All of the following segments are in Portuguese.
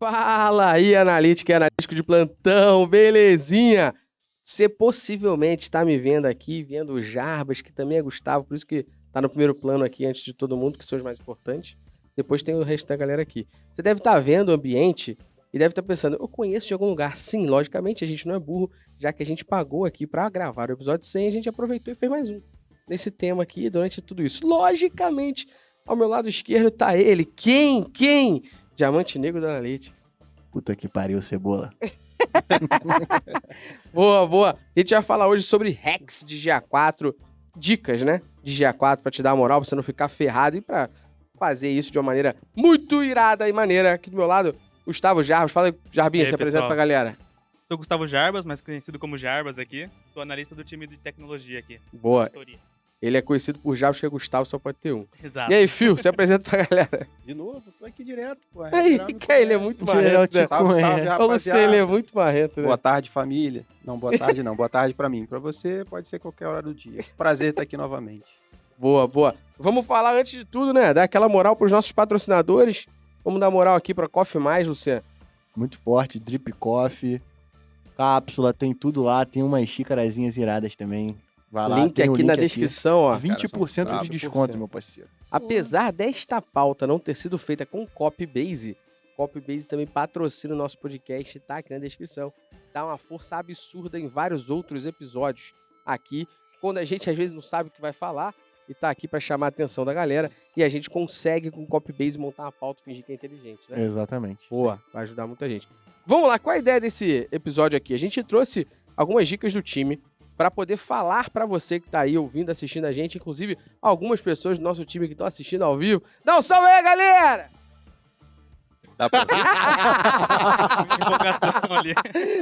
Fala aí, analítica e analítico de plantão, belezinha? Você possivelmente está me vendo aqui, vendo o Jarbas, que também é Gustavo, por isso que tá no primeiro plano aqui antes de todo mundo, que são os mais importantes. Depois tem o resto da galera aqui. Você deve estar vendo o ambiente e deve estar pensando, eu conheço de algum lugar. Sim, logicamente, a gente não é burro, já que a gente pagou aqui para gravar o episódio 100, a gente aproveitou e fez mais um nesse tema aqui durante tudo isso. Logicamente, ao meu lado esquerdo tá ele. Quem? Diamante Negro da Analytics. Puta que pariu, Cebola. Boa. A gente vai falar hoje sobre hacks de GA4, dicas, né, de GA4 pra te dar uma moral, pra você não ficar ferrado e pra fazer isso de uma maneira muito irada e maneira. Aqui do meu lado, Gustavo Jarbas. Fala aí, Jarbinha, se apresenta pra galera. Sou Gustavo Jarbas, mais conhecido como Jarbas aqui. Sou analista do time de tecnologia aqui. Boa. Ele é conhecido por Jarbas, que é Gustavo, só pode ter um. Exato. E aí, Phil, se apresenta pra galera. De novo, tô aqui direto, pô. Aí, que ele é muito marrento, né? Salve, Pra você, rapaziada. ele é muito marrento, né? Boa tarde, família. Não, boa tarde não. Boa tarde pra mim. Pra você, pode ser qualquer hora do dia. Prazer estar aqui novamente. Boa. Vamos falar antes de tudo, né? Dar aquela moral pros nossos patrocinadores. Vamos dar moral aqui pra Coffee Mais, Luciano. Muito forte, drip coffee, cápsula, tem tudo lá. Tem umas xícarazinhas iradas também. Vai lá, Link tem o aqui link na aqui. descrição, ó. 20% de desconto, meu parceiro. Apesar desta pauta não ter sido feita com Copybase também patrocina o nosso podcast, tá aqui na descrição. Dá uma força absurda em vários outros episódios aqui, quando a gente às vezes não sabe o que vai falar e tá aqui pra chamar a atenção da galera e a gente consegue com Copybase montar uma pauta e fingir que é inteligente, né? Exatamente. Boa, vai ajudar muita gente. Vamos lá, qual a ideia desse episódio aqui? A gente trouxe algumas dicas do time para poder falar para você que tá aí ouvindo, assistindo a gente, inclusive algumas pessoas do nosso time que estão assistindo ao vivo. Dá um salve aí, galera! Dá pra ver? Empolgação ali.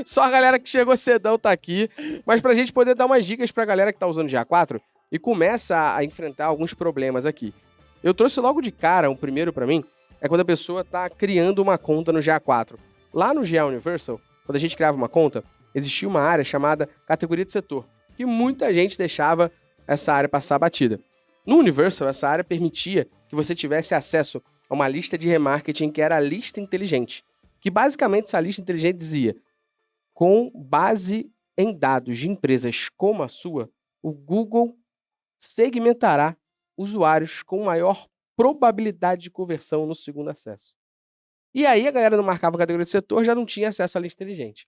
Só a galera que chegou cedão tá aqui, mas pra gente poder dar umas dicas pra galera que tá usando GA4 e começa a enfrentar alguns problemas aqui. Eu trouxe logo de cara, um primeiro pra mim, é quando a pessoa tá criando uma conta no GA4. Lá no GA Universal, quando a gente criava uma conta, existia uma área chamada categoria de setor, que muita gente deixava essa área passar batida. No Universal, essa área permitia que você tivesse acesso a uma lista de remarketing que era a lista inteligente, que basicamente essa lista inteligente dizia, com base em dados de empresas como a sua, o Google segmentará usuários com maior probabilidade de conversão no segundo acesso. E aí a galera não marcava a categoria de setor, já não tinha acesso à lista inteligente.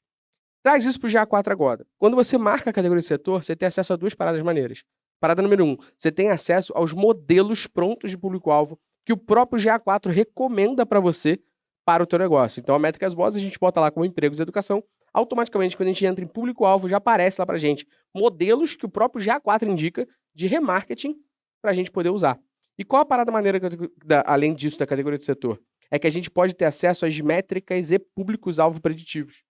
Traz isso para o GA4 agora. Quando você marca a categoria de setor, você tem acesso a duas paradas maneiras. Parada número 1, você tem acesso aos modelos prontos de público-alvo que o próprio GA4 recomenda para você para o teu negócio. Então, a Métricas Boas a gente bota lá como empregos e educação. Automaticamente, quando a gente entra em público-alvo, já aparece lá para gente modelos que o próprio GA4 indica de remarketing para a gente poder usar. E qual a parada maneira, além disso, da categoria de setor? É que a gente pode ter acesso às métricas e públicos-alvo preditivos.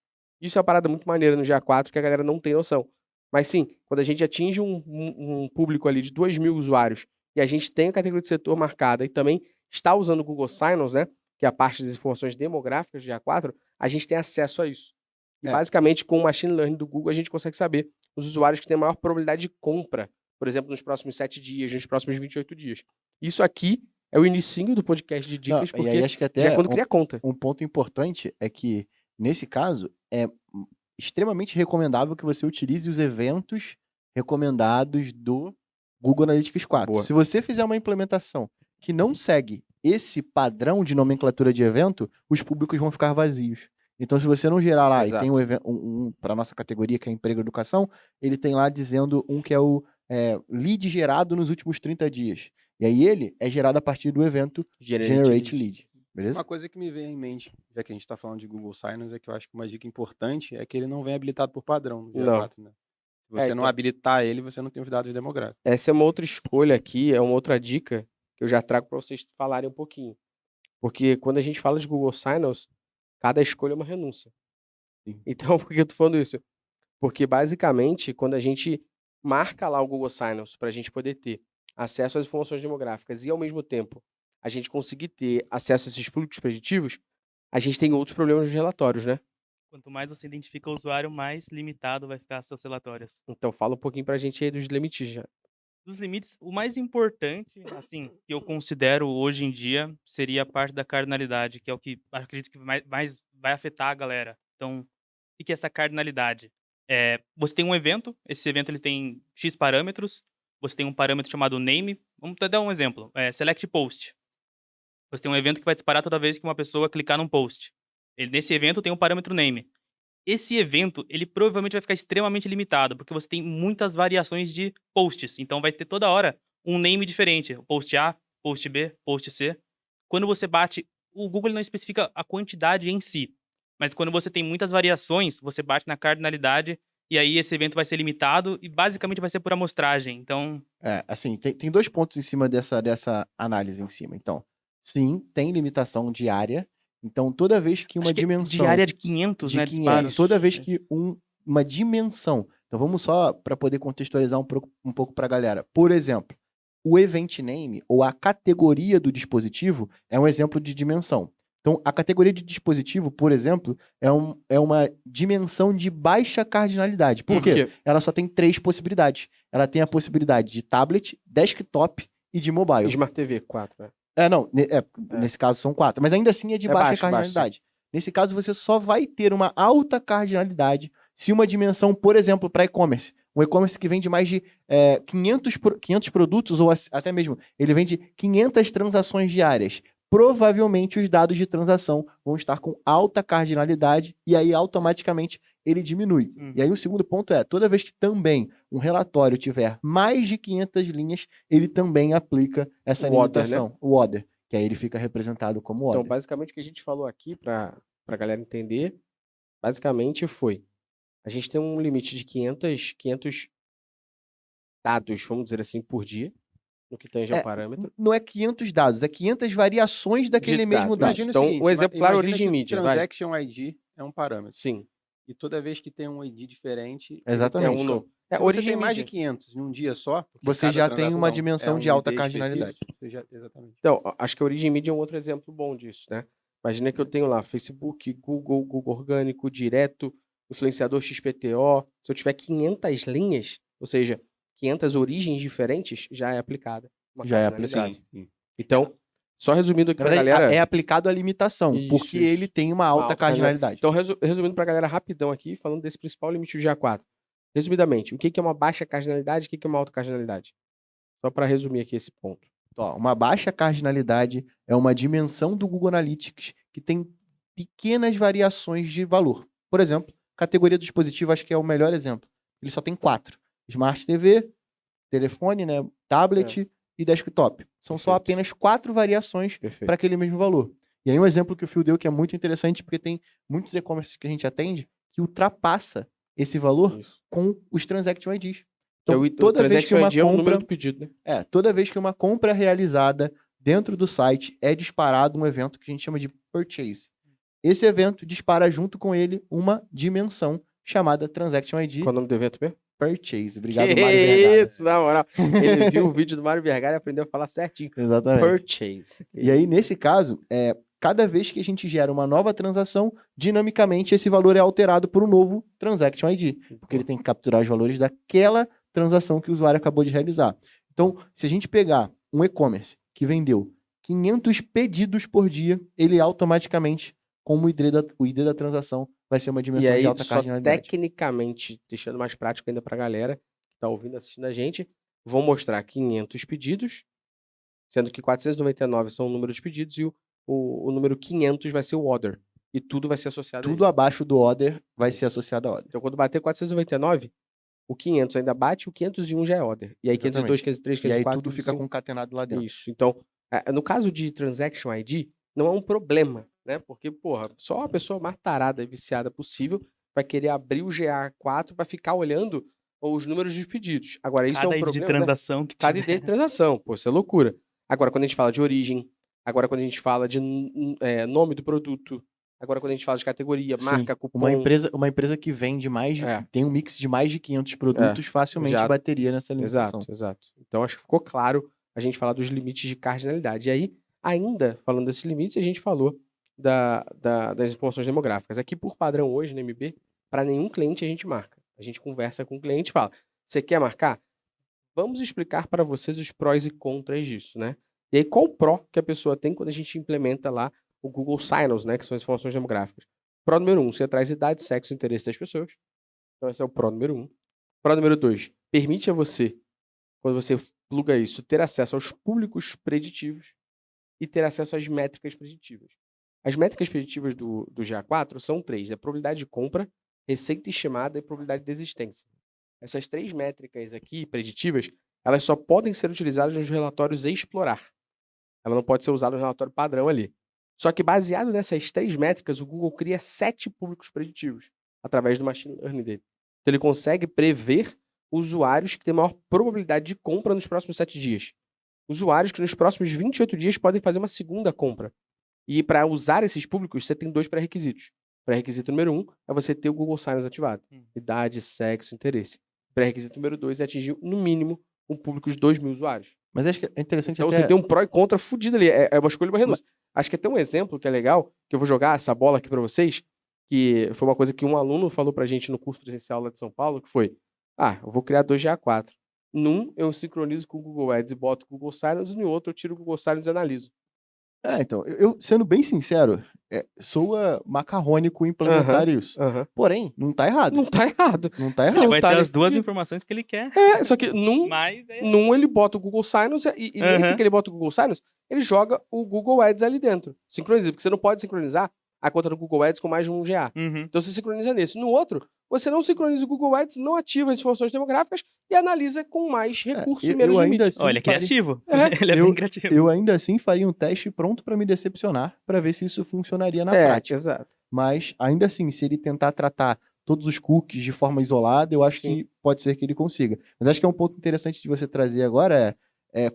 Isso é uma parada muito maneira no GA4 que a galera não tem noção. Mas sim, quando a gente atinge um público ali de 2.000 usuários e a gente tem a categoria de setor marcada e também está usando o Google Signals, né, que é a parte das informações demográficas do GA4, a gente tem acesso a isso. E basicamente, com o Machine Learning do Google, a gente consegue saber os usuários que têm maior probabilidade de compra, por exemplo, nos próximos 7 dias, nos próximos 28 dias. Isso aqui é o inicinho do podcast de dicas, porque e aí acho que até já é quando cria conta. Um ponto importante é que, nesse caso, é extremamente recomendável que você utilize os eventos recomendados do Google Analytics 4. Boa. Se você fizer uma implementação que não segue esse padrão de nomenclatura de evento, os públicos vão ficar vazios. Então, se você não gerar lá Exato. e tem para nossa categoria, que é emprego e educação, ele tem lá dizendo um que é o lead gerado nos últimos 30 dias. E aí ele é gerado a partir do evento Generate Lead. Beleza? Uma coisa que me vem em mente, já que a gente tá falando de Google Signals, é que eu acho que uma dica importante é que ele não vem habilitado por padrão no GA4, né? Se você não então, habilitar ele, você não tem os dados demográficos. essa é uma outra escolha aqui, é uma outra dica que eu já trago para vocês falarem um pouquinho. Porque quando a gente fala de Google Signals, cada escolha é uma renúncia. Sim. Então, por que eu tô falando isso? Porque, basicamente, quando a gente marca lá o Google Signals para a gente poder ter acesso às informações demográficas e, ao mesmo tempo, a gente conseguir ter acesso a esses públicos preditivos, a gente tem outros problemas nos relatórios, né? Quanto mais você identifica o usuário, mais limitado vai ficar seus relatórios. Então, fala um pouquinho pra gente aí dos limites já. Dos limites, o mais importante, assim, que eu considero hoje em dia, seria a parte da cardinalidade, que é o que acredito que mais vai afetar a galera. Então, o que é essa cardinalidade? Você tem um evento, esse evento ele tem X parâmetros, você tem um parâmetro chamado name, vamos até dar um exemplo, select post. Você tem um evento que vai disparar toda vez que uma pessoa clicar num post. Nesse evento tem um parâmetro name. Esse evento, ele provavelmente vai ficar extremamente limitado, porque você tem muitas variações de posts. Então vai ter toda hora um name diferente. Post A, post B, post C. Quando você bate, o Google ele não especifica a quantidade em si. Mas quando você tem muitas variações, você bate na cardinalidade e aí esse evento vai ser limitado e basicamente vai ser por amostragem. Então, Assim, tem 2 pontos em cima dessa análise em cima. Então, sim, tem limitação de área. Então, toda vez que uma acho que dimensão... de área de 500, né, 500, disparos. toda vez que uma dimensão... Então, vamos só para poder contextualizar um pouco para a galera. Por exemplo, o event name, ou a categoria do dispositivo, é um exemplo de dimensão. Então, a categoria de dispositivo, por exemplo, é uma dimensão de baixa cardinalidade. Por quê? Ela só tem 3 possibilidades. Ela tem a possibilidade de tablet, desktop e de mobile. Smart TV, 4, né? Nesse caso são 4, mas ainda assim é de baixa cardinalidade. Nesse caso, você só vai ter uma alta cardinalidade se uma dimensão, por exemplo, para e-commerce. Um e-commerce que vende mais de 500 produtos, ou até mesmo, ele vende 500 transações diárias. Provavelmente os dados de transação vão estar com alta cardinalidade e aí automaticamente ele diminui. E aí o segundo ponto toda vez que também um relatório tiver mais de 500 linhas, ele também aplica essa limitação, né? o order, que aí ele fica representado como order. Então, basicamente, o que a gente falou aqui, para a galera entender, basicamente foi, a gente tem um limite de 500 dados, vamos dizer assim, por dia, no que tange ao parâmetro. Não é 500 dados, é 500 variações daquele mesmo dado. Imagina Então, o seguinte, um exemplo claro, imagina origem que o mídia, vai. Transaction ID é um parâmetro. Sim. E toda vez que tem um ID diferente... Exatamente. É um novo. Se você origem tem mais de mídia. 500 em um dia só... Você já tem uma dimensão de alta cardinalidade. Exatamente. Então, acho que a origem mídia é um outro exemplo bom disso, né? Imagina que eu tenho lá Facebook, Google orgânico, direto, influenciador XPTO. Se eu tiver 500 linhas, ou seja, 500 origens diferentes, já é aplicada. Já é aplicado. Sim. Então, só resumindo aqui pra galera... É aplicado a limitação, porque ele tem uma alta cardinalidade. Então, resumindo pra galera rapidão aqui, falando desse principal limite do GA4. Resumidamente, o que é uma baixa cardinalidade e o que é uma alta cardinalidade? Só para resumir aqui esse ponto. Uma baixa cardinalidade é uma dimensão do Google Analytics que tem pequenas variações de valor. Por exemplo, categoria do dispositivo, acho que é o melhor exemplo. Ele só tem 4. Smart TV, telefone, né, tablet e desktop. São só apenas 4 variações para aquele mesmo valor. E aí um exemplo que o Phil deu que é muito interessante, porque tem muitos e-commerce que a gente atende que ultrapassa esse valor com os Transaction IDs. Então, toda vez que uma compra, é o número do pedido, né? Toda vez que uma compra é realizada dentro do site, é disparado um evento que a gente chama de purchase. Esse evento dispara junto com ele uma dimensão chamada Transaction ID. Qual é o nome do evento mesmo? Purchase. Obrigado, que Mário Vergara. Isso, na moral. Ele viu o vídeo do Mário Vergara e aprendeu a falar certinho. Exatamente. Purchase. E aí, nesse caso, cada vez que a gente gera uma nova transação, dinamicamente esse valor é alterado por um novo Transaction ID, porque ele tem que capturar os valores daquela transação que o usuário acabou de realizar. Então, se a gente pegar um e-commerce que vendeu 500 pedidos por dia, ele automaticamente, como o ID da transação, vai ser uma dimensão de alta cardinalidade. Tecnicamente, deixando mais prático ainda para a galera que está ouvindo, assistindo a gente, vão mostrar 500 pedidos, sendo que 499 são o número de pedidos e o número 500 vai ser o order. E tudo vai ser associado Tudo abaixo do order vai ser associado a order. Então, quando bater 499, o 500 ainda bate, o 501 já é order. E aí 502, 503, 504... E aí tudo fica concatenado lá dentro. Isso. Então, no caso de Transaction ID, não é um problema, né? Porque, só a pessoa mais tarada e viciada possível vai querer abrir o GA4 para ficar olhando os números dos pedidos. Agora, isso é um problema, de transação, né? Cada ID de transação. Isso é loucura. Agora, quando a gente fala de origem, agora quando a gente fala de nome do produto, agora quando a gente fala de categoria, marca, cupom... Uma empresa que vende tem um mix de mais de 500 produtos, facilmente bateria nessa limitação. Exato. Então, acho que ficou claro a gente falar dos limites de cardinalidade. E aí, ainda falando desses limites, a gente falou das informações demográficas. Aqui, por padrão, hoje, no MB, para nenhum cliente a gente marca. A gente conversa com o cliente e fala, você quer marcar? Vamos explicar para vocês os prós e contras disso, né? E aí, qual o pró que a pessoa tem quando a gente implementa lá o Google Signals, né? Que são as informações demográficas. Pro número 1, você traz idade, sexo e interesse das pessoas. Então esse é o pro número 1. Pro número 2, permite a você, quando você pluga isso, ter acesso aos públicos preditivos e ter acesso às métricas preditivas. As métricas preditivas do GA4 são 3, probabilidade de compra, receita estimada e probabilidade de desistência. Essas 3 métricas aqui, preditivas, elas só podem ser utilizadas nos relatórios explorar. Ela não pode ser usada no relatório padrão ali. Só que baseado nessas 3 métricas, o Google cria 7 públicos preditivos através do machine learning dele. Então ele consegue prever usuários que têm maior probabilidade de compra nos próximos 7 dias. Usuários que nos próximos 28 dias podem fazer uma segunda compra. E para usar esses públicos, você tem 2 pré-requisitos. Pré-requisito número 1 é você ter o Google Silence ativado. Idade, sexo, interesse. Pré-requisito número 2 é atingir, no mínimo, um público de 2.000 usuários. Mas acho que é interessante Então até... você tem um pró e contra fudido ali. É uma escolha barreira. Acho que até um exemplo que é legal, que eu vou jogar essa bola aqui para vocês, que foi uma coisa que um aluno falou pra gente no curso presencial lá de São Paulo, que foi, eu vou criar 2 GA4. Num, eu sincronizo com o Google Ads e boto o Google Silence, e no outro eu tiro o Google Silence e analiso. Então, eu sendo bem sincero, soa macarrônico implementar isso. Porém, não tá errado. Não tá errado. Não tá Ele errado. vai tá ter ali. as 2 informações que ele quer. Só que num ele bota o Google Silence e nesse que ele bota o Google Silence, ele joga o Google Ads ali dentro. Sincroniza, porque você não pode sincronizar a conta do Google Ads com mais de um GA. Então você sincroniza nesse. No outro, você não sincroniza o Google Ads, não ativa as informações demográficas e analisa com mais recursos e menos limite. Assim Olha, ele é criativo. Ele é bem criativo. Eu ainda assim faria um teste pronto pra me decepcionar, pra ver se isso funcionaria na prática. Exato. Mas, ainda assim, se ele tentar tratar todos os cookies de forma isolada, eu acho que pode ser que ele consiga. Mas acho que é um ponto interessante de você trazer agora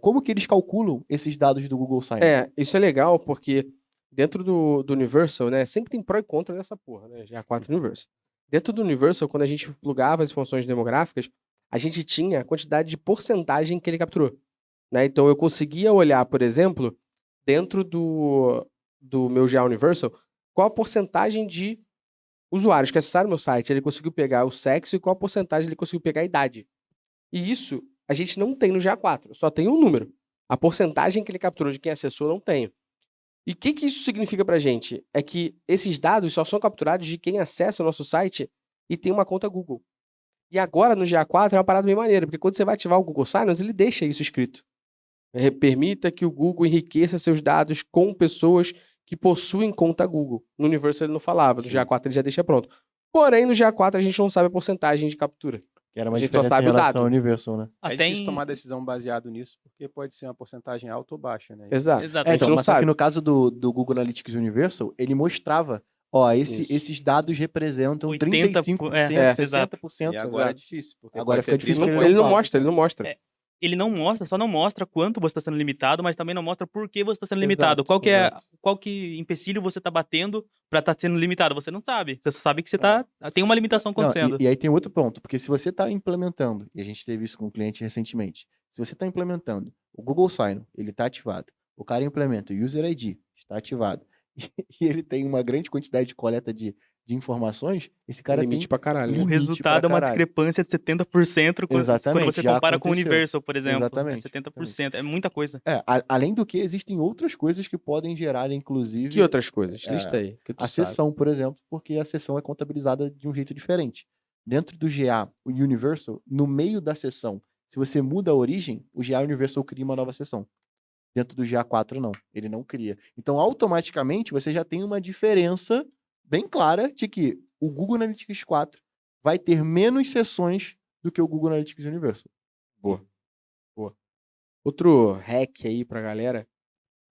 como que eles calculam esses dados do Google Silence. Isso é legal, porque dentro do Universal, né, sempre tem pró e contra nessa porra, né, GA4 Universal. Dentro do Universal, quando a gente plugava as funções demográficas, a gente tinha a quantidade de porcentagem que ele capturou. Né? Então eu conseguia olhar, por exemplo, dentro do meu GA Universal, qual a porcentagem de usuários que acessaram meu site, ele conseguiu pegar o sexo e qual a porcentagem ele conseguiu pegar a idade. E isso a gente não tem no GA4, só tem um número. A porcentagem que ele capturou de quem acessou, não tenho. E o que isso significa pra gente? É que esses dados só são capturados de quem acessa o nosso site e tem uma conta Google. E agora no GA4 é uma parada bem maneira, porque quando você vai ativar o Google Silence, ele deixa isso escrito. Permita que o Google enriqueça seus dados com pessoas que possuem conta Google. No Universal ele não falava, no GA4 ele já deixa pronto. Porém, no GA4 a gente não sabe a porcentagem de captura. Que era uma a gente só diferença sabe em o relação dado. ao Universal, né? É difícil tomar decisão baseado nisso, porque pode ser uma porcentagem alta ou baixa, né? Exato. Exato. A gente não Mas só sabe. que no caso do Google Analytics Universal, ele mostrava, esses dados representam 35%, 60%. E agora é difícil. Porque Agora fica difícil Ele porque não mostra. Ele não mostra, só não mostra quanto você está sendo limitado, mas também não mostra por que você está sendo limitado. Qual que empecilho você está batendo para estar sendo limitado? Você não sabe. Você só sabe que você tem uma limitação acontecendo. E aí tem outro ponto, porque se você está implementando, e a gente teve isso com um cliente recentemente, se você está implementando o Google Sign, ele está ativado, o cara implementa o User ID, está ativado, e ele tem uma grande quantidade de coleta de informações, esse cara limite tem pra caralho. O resultado é uma discrepância de 70% quando você compara com o Universal, por exemplo. Exatamente. 70%. É muita coisa. Além do que, existem outras coisas que podem gerar, inclusive... Que outras coisas? Lista aí. Que a sessão, por exemplo, porque a sessão é contabilizada de um jeito diferente. Dentro do GA, o Universal, no meio da sessão, se você muda a origem, o GA Universal cria uma nova sessão. Dentro do GA4, não. Ele não cria. Então, automaticamente, você já tem uma diferença bem clara de que o Google Analytics 4 vai ter menos sessões do que o Google Analytics Universal. Boa. Outro hack aí pra galera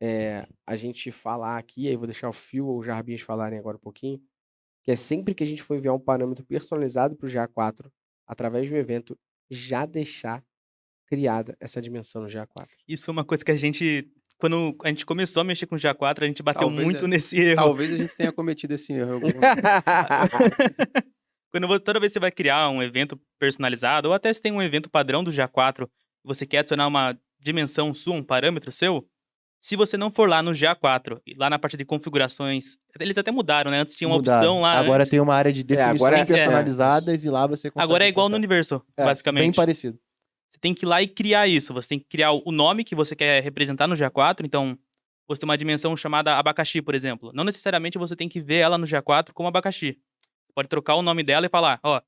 é a gente falar aqui, aí vou deixar o Phil ou o Jarbinhas falarem agora um pouquinho, que é sempre que a gente for enviar um parâmetro personalizado pro GA4, através do evento, já deixar criada essa dimensão no GA4. Isso é uma coisa que a gente... Quando a gente começou a mexer com o GA4, a gente bateu muito nesse erro. Talvez a gente tenha cometido esse erro. Toda vez que você vai criar um evento personalizado, ou até se tem um evento padrão do GA4, e você quer adicionar uma dimensão sua, um parâmetro seu, se você não for lá no GA4, lá na parte de configurações, eles até mudaram, né? Antes tinha uma opção lá. Agora tem uma área de definições personalizadas e lá você consegue... Agora é igual no Universal, basicamente. Bem parecido. Você tem que ir lá e criar isso. Você tem que criar o nome que você quer representar no GA4. Então, você tem uma dimensão chamada abacaxi, por exemplo. Não necessariamente você tem que ver ela no GA4 como abacaxi. Você pode trocar o nome dela e falar, ó,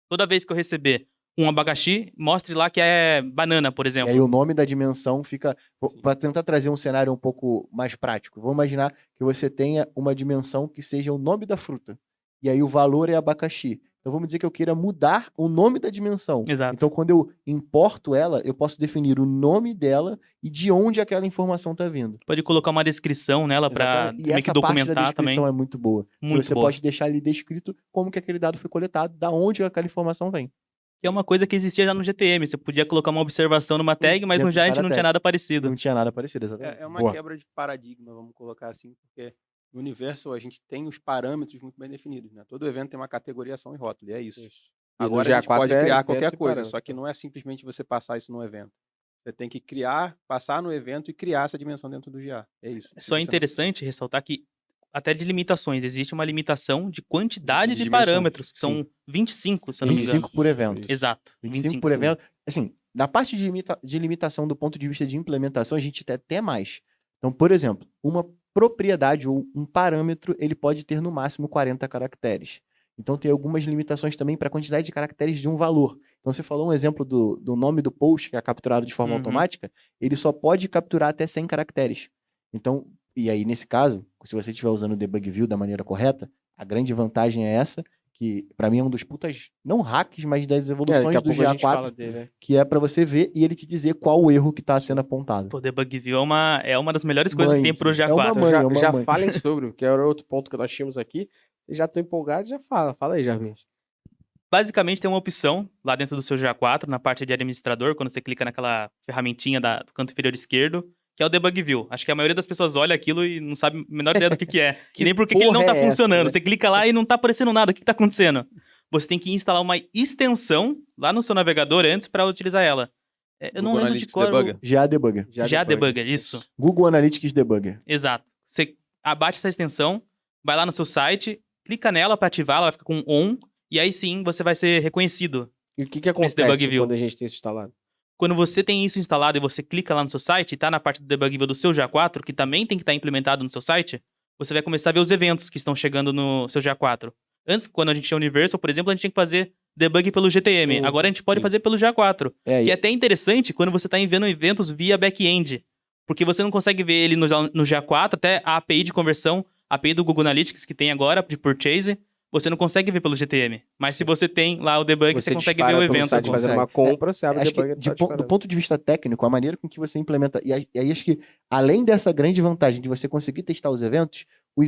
toda vez que eu receber um abacaxi, mostre lá que é banana, por E exemplo. aí o nome da dimensão fica... Para tentar trazer um cenário um pouco mais prático, vamos imaginar que você tenha uma dimensão que seja o nome da fruta. E aí o valor é abacaxi. Então vamos dizer que eu queira mudar o nome da dimensão. Exato. Então quando eu importo ela, eu posso definir o nome dela e de onde aquela informação está vindo. Pode colocar uma descrição nela para Exatamente. E meio que essa parte da documentar também. descrição é muito boa. Muito Você boa. pode deixar ali descrito como que aquele dado foi coletado, da onde aquela informação vem. Que é uma coisa que existia já no GTM. Você podia colocar uma observação numa tag, mas no dentro de Giant cada não tag. tinha nada parecido. Não tinha nada parecido, exatamente. É uma Boa. quebra de paradigma, vamos colocar assim, porque no Universal a gente tem os parâmetros muito bem definidos, né? Todo evento tem uma categorização e rótulo, e é isso. E no Agora a gente GA4 pode é criar evento qualquer e coisa, parâmetro. só que não é simplesmente você passar isso no evento. Você tem que criar, passar no evento e criar essa dimensão dentro do GA. É isso. É Se só você não- interessante ressaltar que, até de limitações, existe uma limitação de quantidade De de dimensão, parâmetros, que são 25, se eu não me engano. 25 por evento. Exato. 25 por sim. evento. Assim, na parte de limitação do ponto de vista de implementação, a gente tem até mais. Então, por exemplo, uma propriedade ou um parâmetro, ele pode ter no máximo 40 caracteres. Então, tem algumas limitações também para a quantidade de caracteres de um valor. Então, você falou um exemplo do nome do post, que é capturado de forma Uhum. automática, ele só pode capturar até 100 caracteres. Então, e aí, nesse caso, se você estiver usando o debug view da maneira correta, a grande vantagem é essa, que para mim é um dos putas, não hacks, mas das Daqui evoluções a do pouco a gente fala GA4, dele, né? que é para você ver e ele te dizer qual o erro que está sendo apontado. Pô, debug view é uma das melhores coisas que Mãe, tem pro é GA4. uma Então mãe, já, é uma já mãe. falem sobre, que era outro ponto que nós tínhamos aqui. Vocês já estão empolgados, já fala. Fala aí, Jarvis. Basicamente tem uma opção lá dentro do seu GA4, na parte de administrador, quando você clica naquela ferramentinha do canto inferior esquerdo, que é o debug view. Acho que a maioria das pessoas olha aquilo e não sabe a menor ideia do que é. Que E nem por que ele não porra tá é essa, funcionando. né? Você clica lá e não tá aparecendo nada. O que tá acontecendo? Você tem que instalar uma extensão lá no seu navegador antes para utilizar ela. Eu não Google lembro de Analytics qual. Debugger. GA Debugger. Já debugger, isso. Google Analytics Debugger. Exato. Você abaixa essa extensão, vai lá no seu site, clica nela para ativar, ela vai ficar com on, e aí sim você vai ser reconhecido. E o que debug acontece view. quando a gente tem isso instalado? Quando você tem isso instalado e você clica lá no seu site e tá na parte do debug view do seu GA4, que também tem que estar implementado no seu site, você vai começar a ver os eventos que estão chegando no seu GA4. Antes, quando a gente tinha Universal, por exemplo, a gente tinha que fazer debug pelo GTM. Agora a gente pode sim. fazer pelo GA4. É, Que é até interessante quando você está enviando eventos via back-end. Porque você não consegue ver ele no GA4, até a API de conversão, a API do Google Analytics que tem agora, de Purchase, você não consegue ver pelo GTM. Mas se você tem lá o debug, você consegue ver dispara o pelo evento. site fazendo uma compra, você abre o acho que debug do ponto de vista técnico, a maneira com que você implementa, e aí acho que além dessa grande vantagem de você conseguir testar os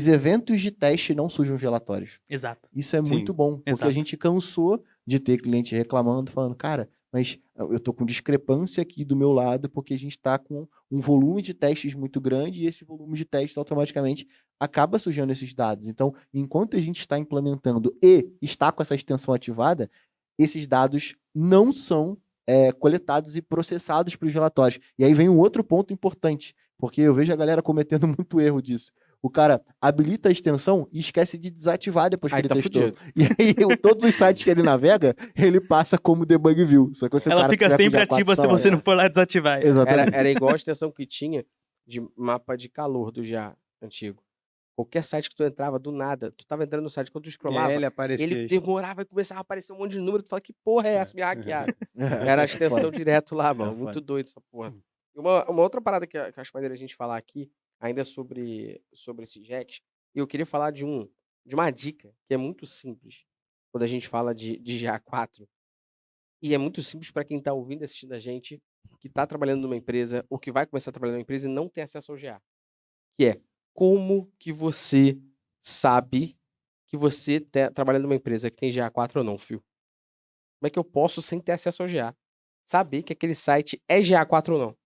eventos de teste não sujam os relatórios. Exato. Isso é Sim, muito bom, porque exato. a gente cansou de ter cliente reclamando, falando, cara, mas eu tô com discrepância aqui do meu lado, porque a gente tá com um volume de testes muito grande e esse volume de testes automaticamente acaba sujando esses dados. Então, enquanto a gente está implementando e está com essa extensão ativada, esses dados não são coletados e processados para os relatórios. E aí vem um outro ponto importante, porque eu vejo a galera cometendo muito erro disso. O cara habilita a extensão e esquece de desativar depois que Aí ele tá testou. fudido. E aí, todos os sites que ele navega, ele passa como debug view. Só que se o Ela cara fica tiver com sempre GA4 ativa se instalado- você não for lá desativar. Exatamente. Era igual a extensão que tinha de mapa de calor do já antigo. Qualquer site que tu entrava, do nada, tu tava entrando no site, quando tu scrollava, Ele aparecia. ele demorava e começava a aparecer um monte de número, tu fala, que porra é essa? Me hackearam. Era a extensão Foda. direto lá, mano. É, Muito foda. doido essa porra. E uma outra parada que eu acho maneiro a gente falar aqui, ainda sobre esses hacks, e eu queria falar de uma dica que é muito simples, quando a gente fala de GA4, e é muito simples para quem tá ouvindo e assistindo a gente, que tá trabalhando numa empresa, ou que vai começar a trabalhar numa empresa e não tem acesso ao GA. Que é, como que você sabe que você trabalha numa empresa que tem GA4 ou não, Fio? Como é que eu posso, sem ter acesso ao GA, saber que aquele site é GA4 ou não?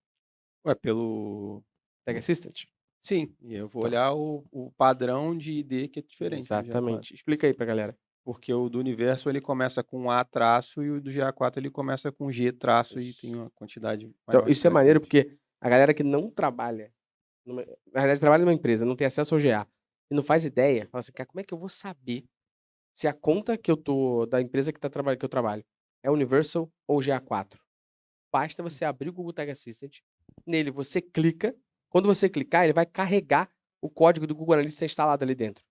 Ué, pelo... Tag Assistant? Sim, e eu vou Tá. olhar o padrão de ID que é diferente. do GA4. Exatamente. Explica aí pra galera. Porque o do Universo ele começa com A traço e o do GA4 ele começa com G traço e tem uma quantidade Então, maior de isso é maneiro caracteres. porque a galera que não trabalha, na verdade, trabalha numa empresa, não tem acesso ao GA, e não faz ideia, fala assim, cara, como é que eu vou saber se a conta que eu tô, da empresa que eu trabalho, é Universal ou GA4? Basta você abrir o Google Tag Assistant, nele você clica Quando você clicar, ele vai carregar o código do Google Analytics instalado ali dentro.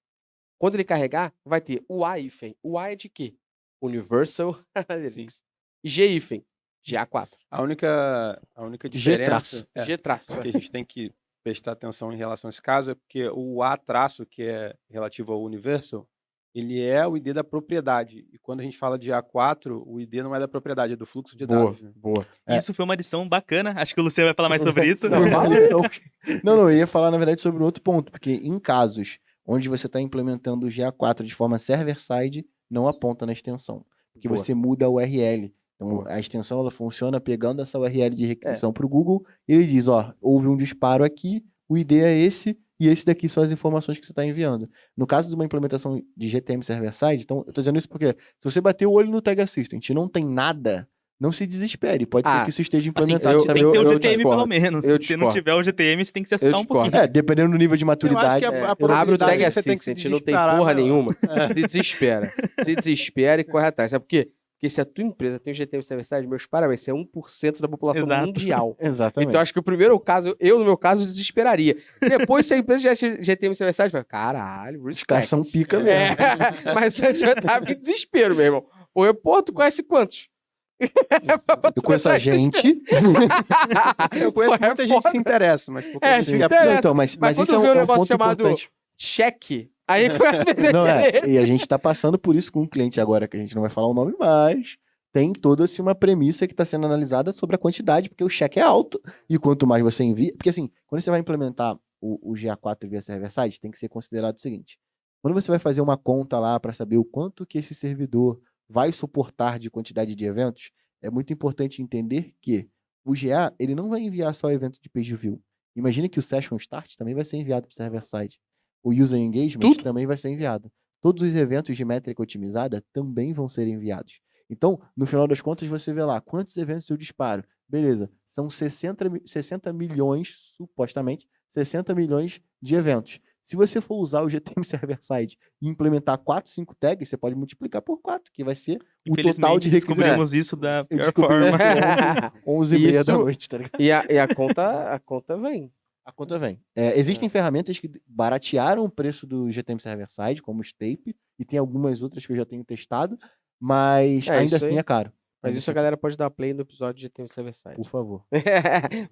Quando ele carregar, vai ter o A-hífen. O A é de quê? Universal Analytics. E G-hífen. GA4. A única diferença G-traço. que a gente tem que prestar atenção em relação a esse caso é porque o A-traço, que é relativo ao Universal, ele é o ID da propriedade. E quando a gente fala de A4, o ID não é da propriedade, é do fluxo de dados. Né? Boa. Isso foi uma adição bacana. Acho que o Luciano vai falar mais sobre isso. Não, não, eu ia falar, na verdade, sobre um outro ponto, porque em casos onde você está implementando o GA4 de forma server-side, não aponta na extensão, porque você muda a URL. Então, a extensão ela funciona pegando essa URL de requisição para o Google, e ele diz, ó, houve um disparo aqui, o ID é esse, e esse daqui são as informações que você está enviando. No caso de uma implementação de GTM server-side, então, eu estou dizendo isso porque se você bater o olho no Tag Assistant e não tem nada, não se desespere. Pode ser que isso esteja implementado. Assim, tem que ter o GTM discordo. pelo menos. Se não tiver o GTM, você tem que se assustar um pouquinho. Dependendo do nível de maturidade. Abre o Tag Assistant, não tem porra nenhuma. Se desespera e corre atrás. Sabe por quê? Porque se a tua empresa tem o GTM server-side, meus parabéns, você é 1% da população mundial. Exatamente. Então, acho que o primeiro caso, no meu caso, desesperaria. Depois, se a empresa tivesse GTM server-side, fala, caralho, os caras são pica mesmo. Mas antes eu tava em desespero, meu irmão. Pô, tu conhece quantos? Eu conheço a gente. Eu conheço muita gente que se interessa, mas pouca gente se interessa. Então, mas quando isso é vê um negócio ponto chamado importante. cheque, aí começa a vender. Não, e a gente tá passando por isso com um cliente agora, que a gente não vai falar o nome mais. Tem toda assim, uma premissa que está sendo analisada sobre a quantidade, porque o cheque é alto, e quanto mais você envia... Porque assim, quando você vai implementar o GA4 via server-side, tem que ser considerado o seguinte. Quando você vai fazer uma conta lá para saber o quanto que esse servidor vai suportar de quantidade de eventos, é muito importante entender que o GA, ele não vai enviar só evento de page view. Imagine que o session start também vai ser enviado para o server-side. O user engagement também vai ser enviado. Todos os eventos de métrica otimizada também vão ser enviados. Então, no final das contas, você vê lá quantos eventos eu disparo. Beleza, são 60 milhões, supostamente, 60 milhões de eventos. Se você for usar o GTM server-side e implementar 4, 5 tags, você pode multiplicar por 4, que vai ser o total de requisitos. Descobrimos isso da pior forma. 11h30 da noite, tá ligado? E a conta vem. A conta vem. Existem ferramentas que baratearam o preço do GTM server-side, como o Stape, e tem algumas outras que eu já tenho testado, mas ainda assim é caro. Mas isso a galera pode dar play no episódio de GTM server-side. Por favor.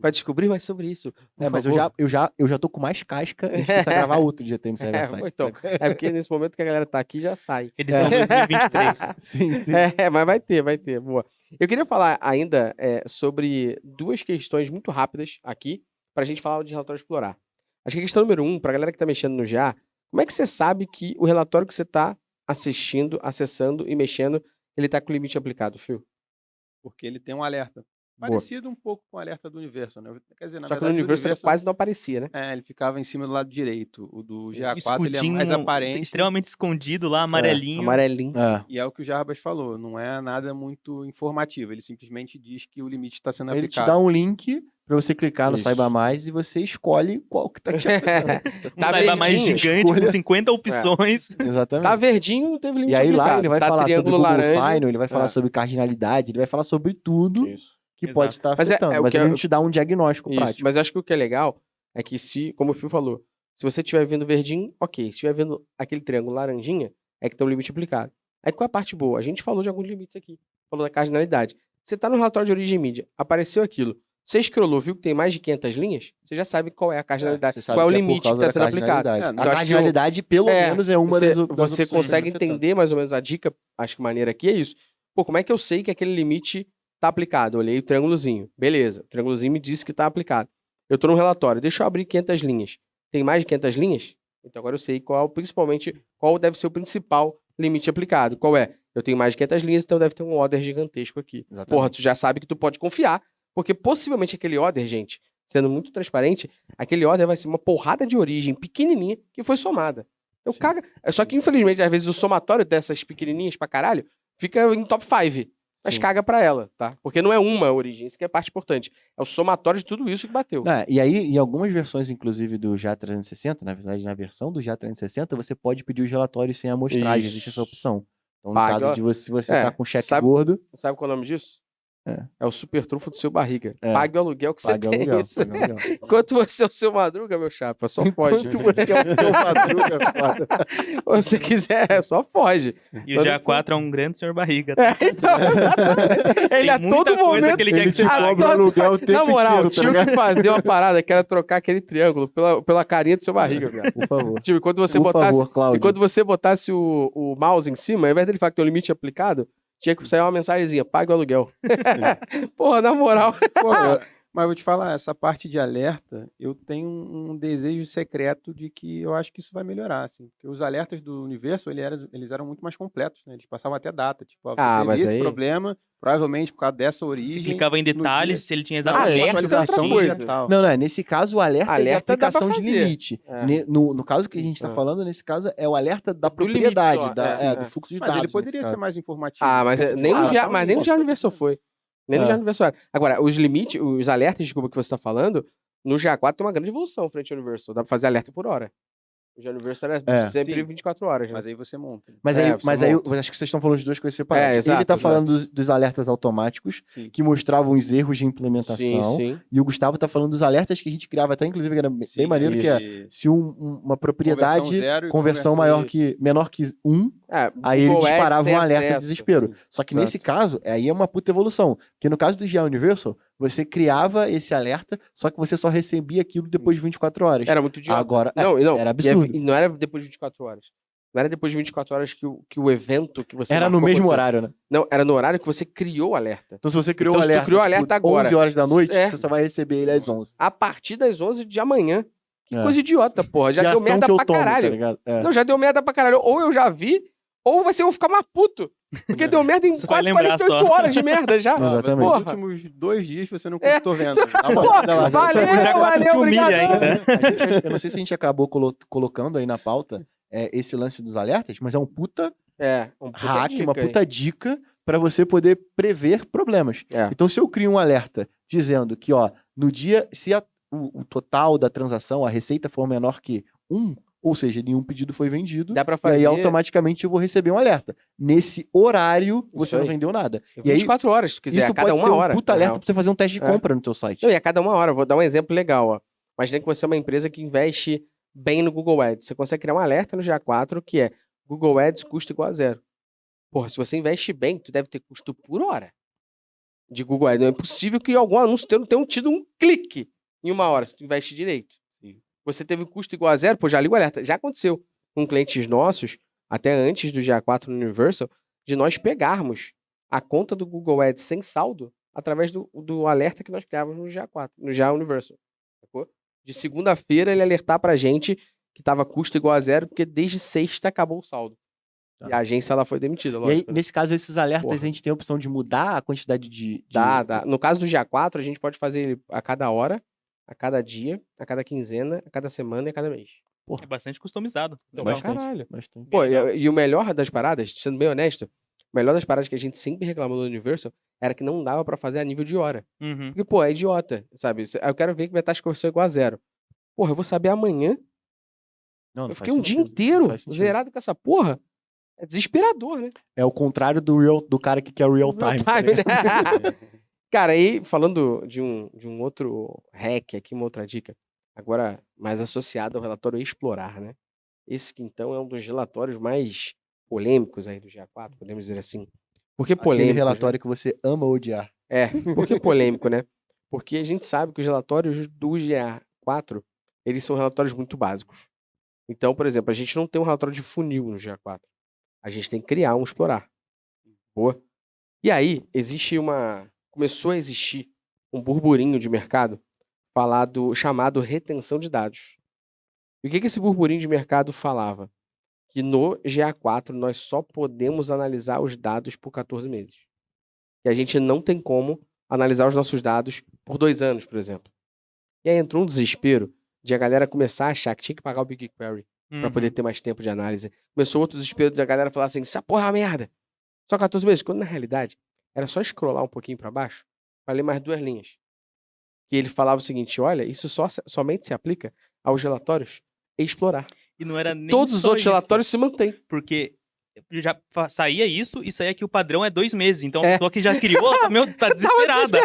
Pra descobrir mais sobre isso. Mas eu já tô com mais casca, a gente precisa gravar outro de GTM server-side. Então, porque nesse momento que a galera tá aqui, já sai. Edição 2023. Sim. Mas vai ter, boa. Eu queria falar ainda sobre duas questões muito rápidas aqui, pra gente falar de relatório explorar. Acho que a questão número 1, pra galera que tá mexendo no GA, como é que você sabe que o relatório que você tá assistindo, acessando e mexendo, ele tá com o limite aplicado, Phil? Porque ele tem um alerta. Parecido um pouco com o alerta do Universal, né? Quer dizer, na Só que verdade, no Universal quase não aparecia, né? ele ficava em cima do lado direito. O do GA4 Escudinho, ele é mais aparente. Extremamente escondido lá, amarelinho. Amarelinho. E é o que o Jarbas falou, não é nada muito informativo. Ele simplesmente diz que o limite está sendo Ele aplicado. te dá um link pra você clicar no Isso. Saiba Mais e você escolhe qual que tá te aplicando. Tá Saiba Mais gigante, com 50 opções. Exatamente. Tá verdinho, não teve limite E aí aplicado. lá ele vai tá falar sobre triângulo Google laranja. Final, ele vai falar sobre cardinalidade, ele vai falar sobre tudo que Exato. pode estar Mas afetando. Mas ele não te dá um diagnóstico Isso, prático. mas eu acho que o que é legal é que se, como o Phil falou, se você estiver vendo verdinho, ok. Se estiver vendo aquele triângulo laranjinha, é que tem um limite aplicado. Aí qual é a parte boa? A gente falou de alguns limites aqui. Falou da cardinalidade. Você tá no relatório de origem mídia, apareceu aquilo. Você scrollou, viu que tem mais de 500 linhas? Você já sabe qual é a cardinalidade, qual é o limite que está sendo aplicado. A cardinalidade, pelo menos, é uma das Você opções consegue afetando. entender mais ou menos a dica, acho que maneira aqui é isso. Pô, como é que eu sei que aquele limite tá aplicado? Olhei o triângulozinho. Beleza, o triângulozinho me disse que tá aplicado. Eu tô no relatório, deixa eu abrir 500 linhas. Tem mais de 500 linhas? Então agora eu sei principalmente, qual deve ser o principal limite aplicado. Qual é? Eu tenho mais de 500 linhas, então deve ter um order gigantesco aqui. Exatamente. Porra, tu já sabe que tu pode confiar, porque possivelmente aquele order, gente, sendo muito transparente, aquele order vai ser uma porrada de origem pequenininha que foi somada. Eu caga. Só que, infelizmente, às vezes o somatório dessas pequenininhas pra caralho fica em top 5. Mas Sim. caga pra ela, tá? Porque não é uma origem, isso que é a parte importante. É o somatório de tudo isso que bateu. E aí, em algumas versões, inclusive, do GA360, na verdade, na versão do GA360, você pode pedir os relatórios sem amostragem, Isso. existe essa opção. Então, no Paga. caso de você, se você tá com cheque sabe- gordo, Sabe qual é o nome disso? É o super trunfo do seu barriga. É. Pague o aluguel que Pague você tem. aluguel, Isso. pague aluguel. Enquanto você é o seu Madruga, meu chapa, só foge. Enquanto você é o seu Madruga, foda. Ou se quiser, só foge. E o GA4 é um grande senhor barriga. É, então, exatamente. Ele a muita todo coisa momento... que ele quer Ele que te você pague. cobra o aluguel o tempo Na moral, inteiro, tá tinha ligado? que fazer uma parada que era trocar aquele triângulo pela carinha do seu barriga, viado. Por favor. Tipo, quando você Por botasse... favor, Cláudio. E quando você botasse o mouse em cima, ao invés dele falar que tem um limite aplicado, tinha que sair uma mensagenzinha, pague o aluguel. Porra, na moral. Pô, mas eu vou te falar, essa parte de alerta, eu tenho um desejo secreto de que eu acho que isso vai melhorar, assim. Porque os alertas do Universo, eles eram muito mais completos, né? Eles passavam até data. Tipo, você Ah, teve mas esse aí- problema, provavelmente por causa dessa origem. Você clicava em no detalhes, dia- se ele tinha Não, exatamente Alerta é atualização outra coisa. digital. Não, nesse caso o alerta, é de Alerta dá pra aplicação de fazer. limite. É. No caso que a gente está É. falando, nesse caso, é o alerta da Do limite propriedade, só, do fluxo de Mas dados. ele poderia nesse ser caso. mais informativo. Ah, mas Porque, nem tipo, no dia, só um mas nem no negócio. Diário Universal foi. Nem no É. Diário Universal era. Agora, os limites, os alertas, desculpa, que você tá falando, no GA4 tem uma grande evolução frente ao Universal. Dá pra fazer alerta por hora. O Diário Universal era É. sempre Sim. 24 horas. Né? Mas aí você monta. Mas É, aí, você mas aí monta. eu acho que vocês estão falando de duas coisas separadas. É, exato, Ele tá exato. falando dos alertas automáticos, Sim. que mostravam os erros de implementação. Sim. E o Gustavo tá falando dos alertas que a gente criava até, inclusive, que era bem Sim, maneiro, que é e se uma propriedade, conversão zero e conversão menor que 1, É, aí ele Google Ads disparava tem um alerta de acesso. desespero. Só que Exato. nesse caso, aí é uma puta evolução. Porque no caso do GA Universal, você criava esse alerta, só que você só recebia aquilo depois de 24 horas. Era muito idiota. Agora, Não, era absurdo. E não era depois de 24 horas. Não era depois de 24 horas que o evento que você Era no marcou mesmo aconteceu. horário, né? Não, era no horário que você criou o alerta. Então se você criou Então, o se tu alerta, criou o alerta agora, 11 horas da noite, é. você só vai receber ele às 11. A partir das 11 de amanhã. Que É. coisa idiota, porra. Já Que deu ação merda que eu pra tomo, caralho. tá ligado? É. Não, já deu merda pra caralho. Ou eu já vi, ou você vai ficar mais puto. Porque deu merda em Você vai quase lembrar 48 só. horas de merda já. Exato. Exatamente. Nos Porra. últimos 2 dias você não É. tô vendo. Porra, valeu, te humilha obrigado. ainda. Eu não sei se a gente acabou colocando aí na pauta esse lance dos alertas, mas é um puta É, um puta hack, dica, uma hein? puta dica pra você poder prever problemas. É. Então, se eu crio um alerta dizendo que, ó, no dia, se o total da transação, a receita for menor que 1, ou seja, nenhum pedido foi vendido, Dá pra e fazer aí automaticamente eu vou receber um alerta. Nesse horário, você não aí. vendeu nada. E aí, 24 horas, se tu quiser, isso a cada pode uma ser hora. um puta na alerta real. pra você fazer um teste de É. compra no teu site. Não, e a cada uma hora. Vou dar um exemplo legal, ó. Imagina que você é uma empresa que investe bem no Google Ads. Você consegue criar um alerta no GA4 que é Google Ads custa igual a zero. Porra, se você investe bem, tu deve ter custo por hora de Google Ads. Não é possível que algum anúncio teu não tenha tido um clique em uma hora, se tu investe direito. Você teve custo igual a zero, pô, já liga o alerta. Já aconteceu com clientes nossos, até antes do GA4 no Universal, de nós pegarmos a conta do Google Ads sem saldo através do alerta que nós criávamos no GA4, no GA Universal. Sacou? De segunda-feira ele alertar pra gente que tava custo igual a zero, porque desde sexta acabou o saldo. Tá. E a agência ela foi demitida, E aí, lógico. né? nesse caso, esses alertas, Porra. a gente tem a opção de mudar a quantidade de... Dá. No caso do GA4, a gente pode fazer ele a cada hora, a cada dia, a cada quinzena, a cada semana e a cada mês. É bastante customizado. Então, Legal. bastante. Caralho. Bastante. Pô, Legal. e o melhor das paradas, sendo bem honesto, o melhor das paradas que a gente sempre reclamou do Universal era que não dava pra fazer a nível de hora. Uhum. Porque, pô, é idiota, sabe? Eu quero ver que minha taxa de conversão é igual a zero. Porra, eu vou saber amanhã. Não, não Eu faz fiquei um dia sentido, não inteiro faz sentido. zerado com essa porra. É desesperador, né? É o contrário do cara que quer real time. tá Time, ligado? né? Cara, aí falando de um outro hack aqui, uma outra dica, agora mais associado ao relatório Explorar, né? Esse que então é um dos relatórios mais polêmicos aí do GA4, podemos dizer assim. Por que Aquele polêmico? relatório que você ama odiar. É, por que polêmico, né? Porque a gente sabe que os relatórios do GA4, eles são relatórios muito básicos. Então, por exemplo, a gente não tem um relatório de funil no GA4. A gente tem que criar um Explorar. Boa. E aí, começou a existir um burburinho de mercado chamado retenção de dados. E o que esse burburinho de mercado falava? Que no GA4 nós só podemos analisar os dados por 14 meses. E a gente não tem como analisar os nossos dados por 2 anos, por exemplo. E aí entrou um desespero de a galera começar a achar que tinha que pagar o BigQuery para poder ter mais tempo de análise. Começou outro desespero de a galera falar assim, essa porra é uma merda. Só 14 meses. Quando na realidade era só scrollar um pouquinho para baixo para ler mais 2 linhas. Que ele falava o seguinte, olha, isso somente se aplica aos relatórios Explorar. E não era nem Todos os só outros isso, relatórios se mantêm. Porque saía isso e saía que o padrão é 2 meses. Então a É. pessoa que já criou, tá desesperada.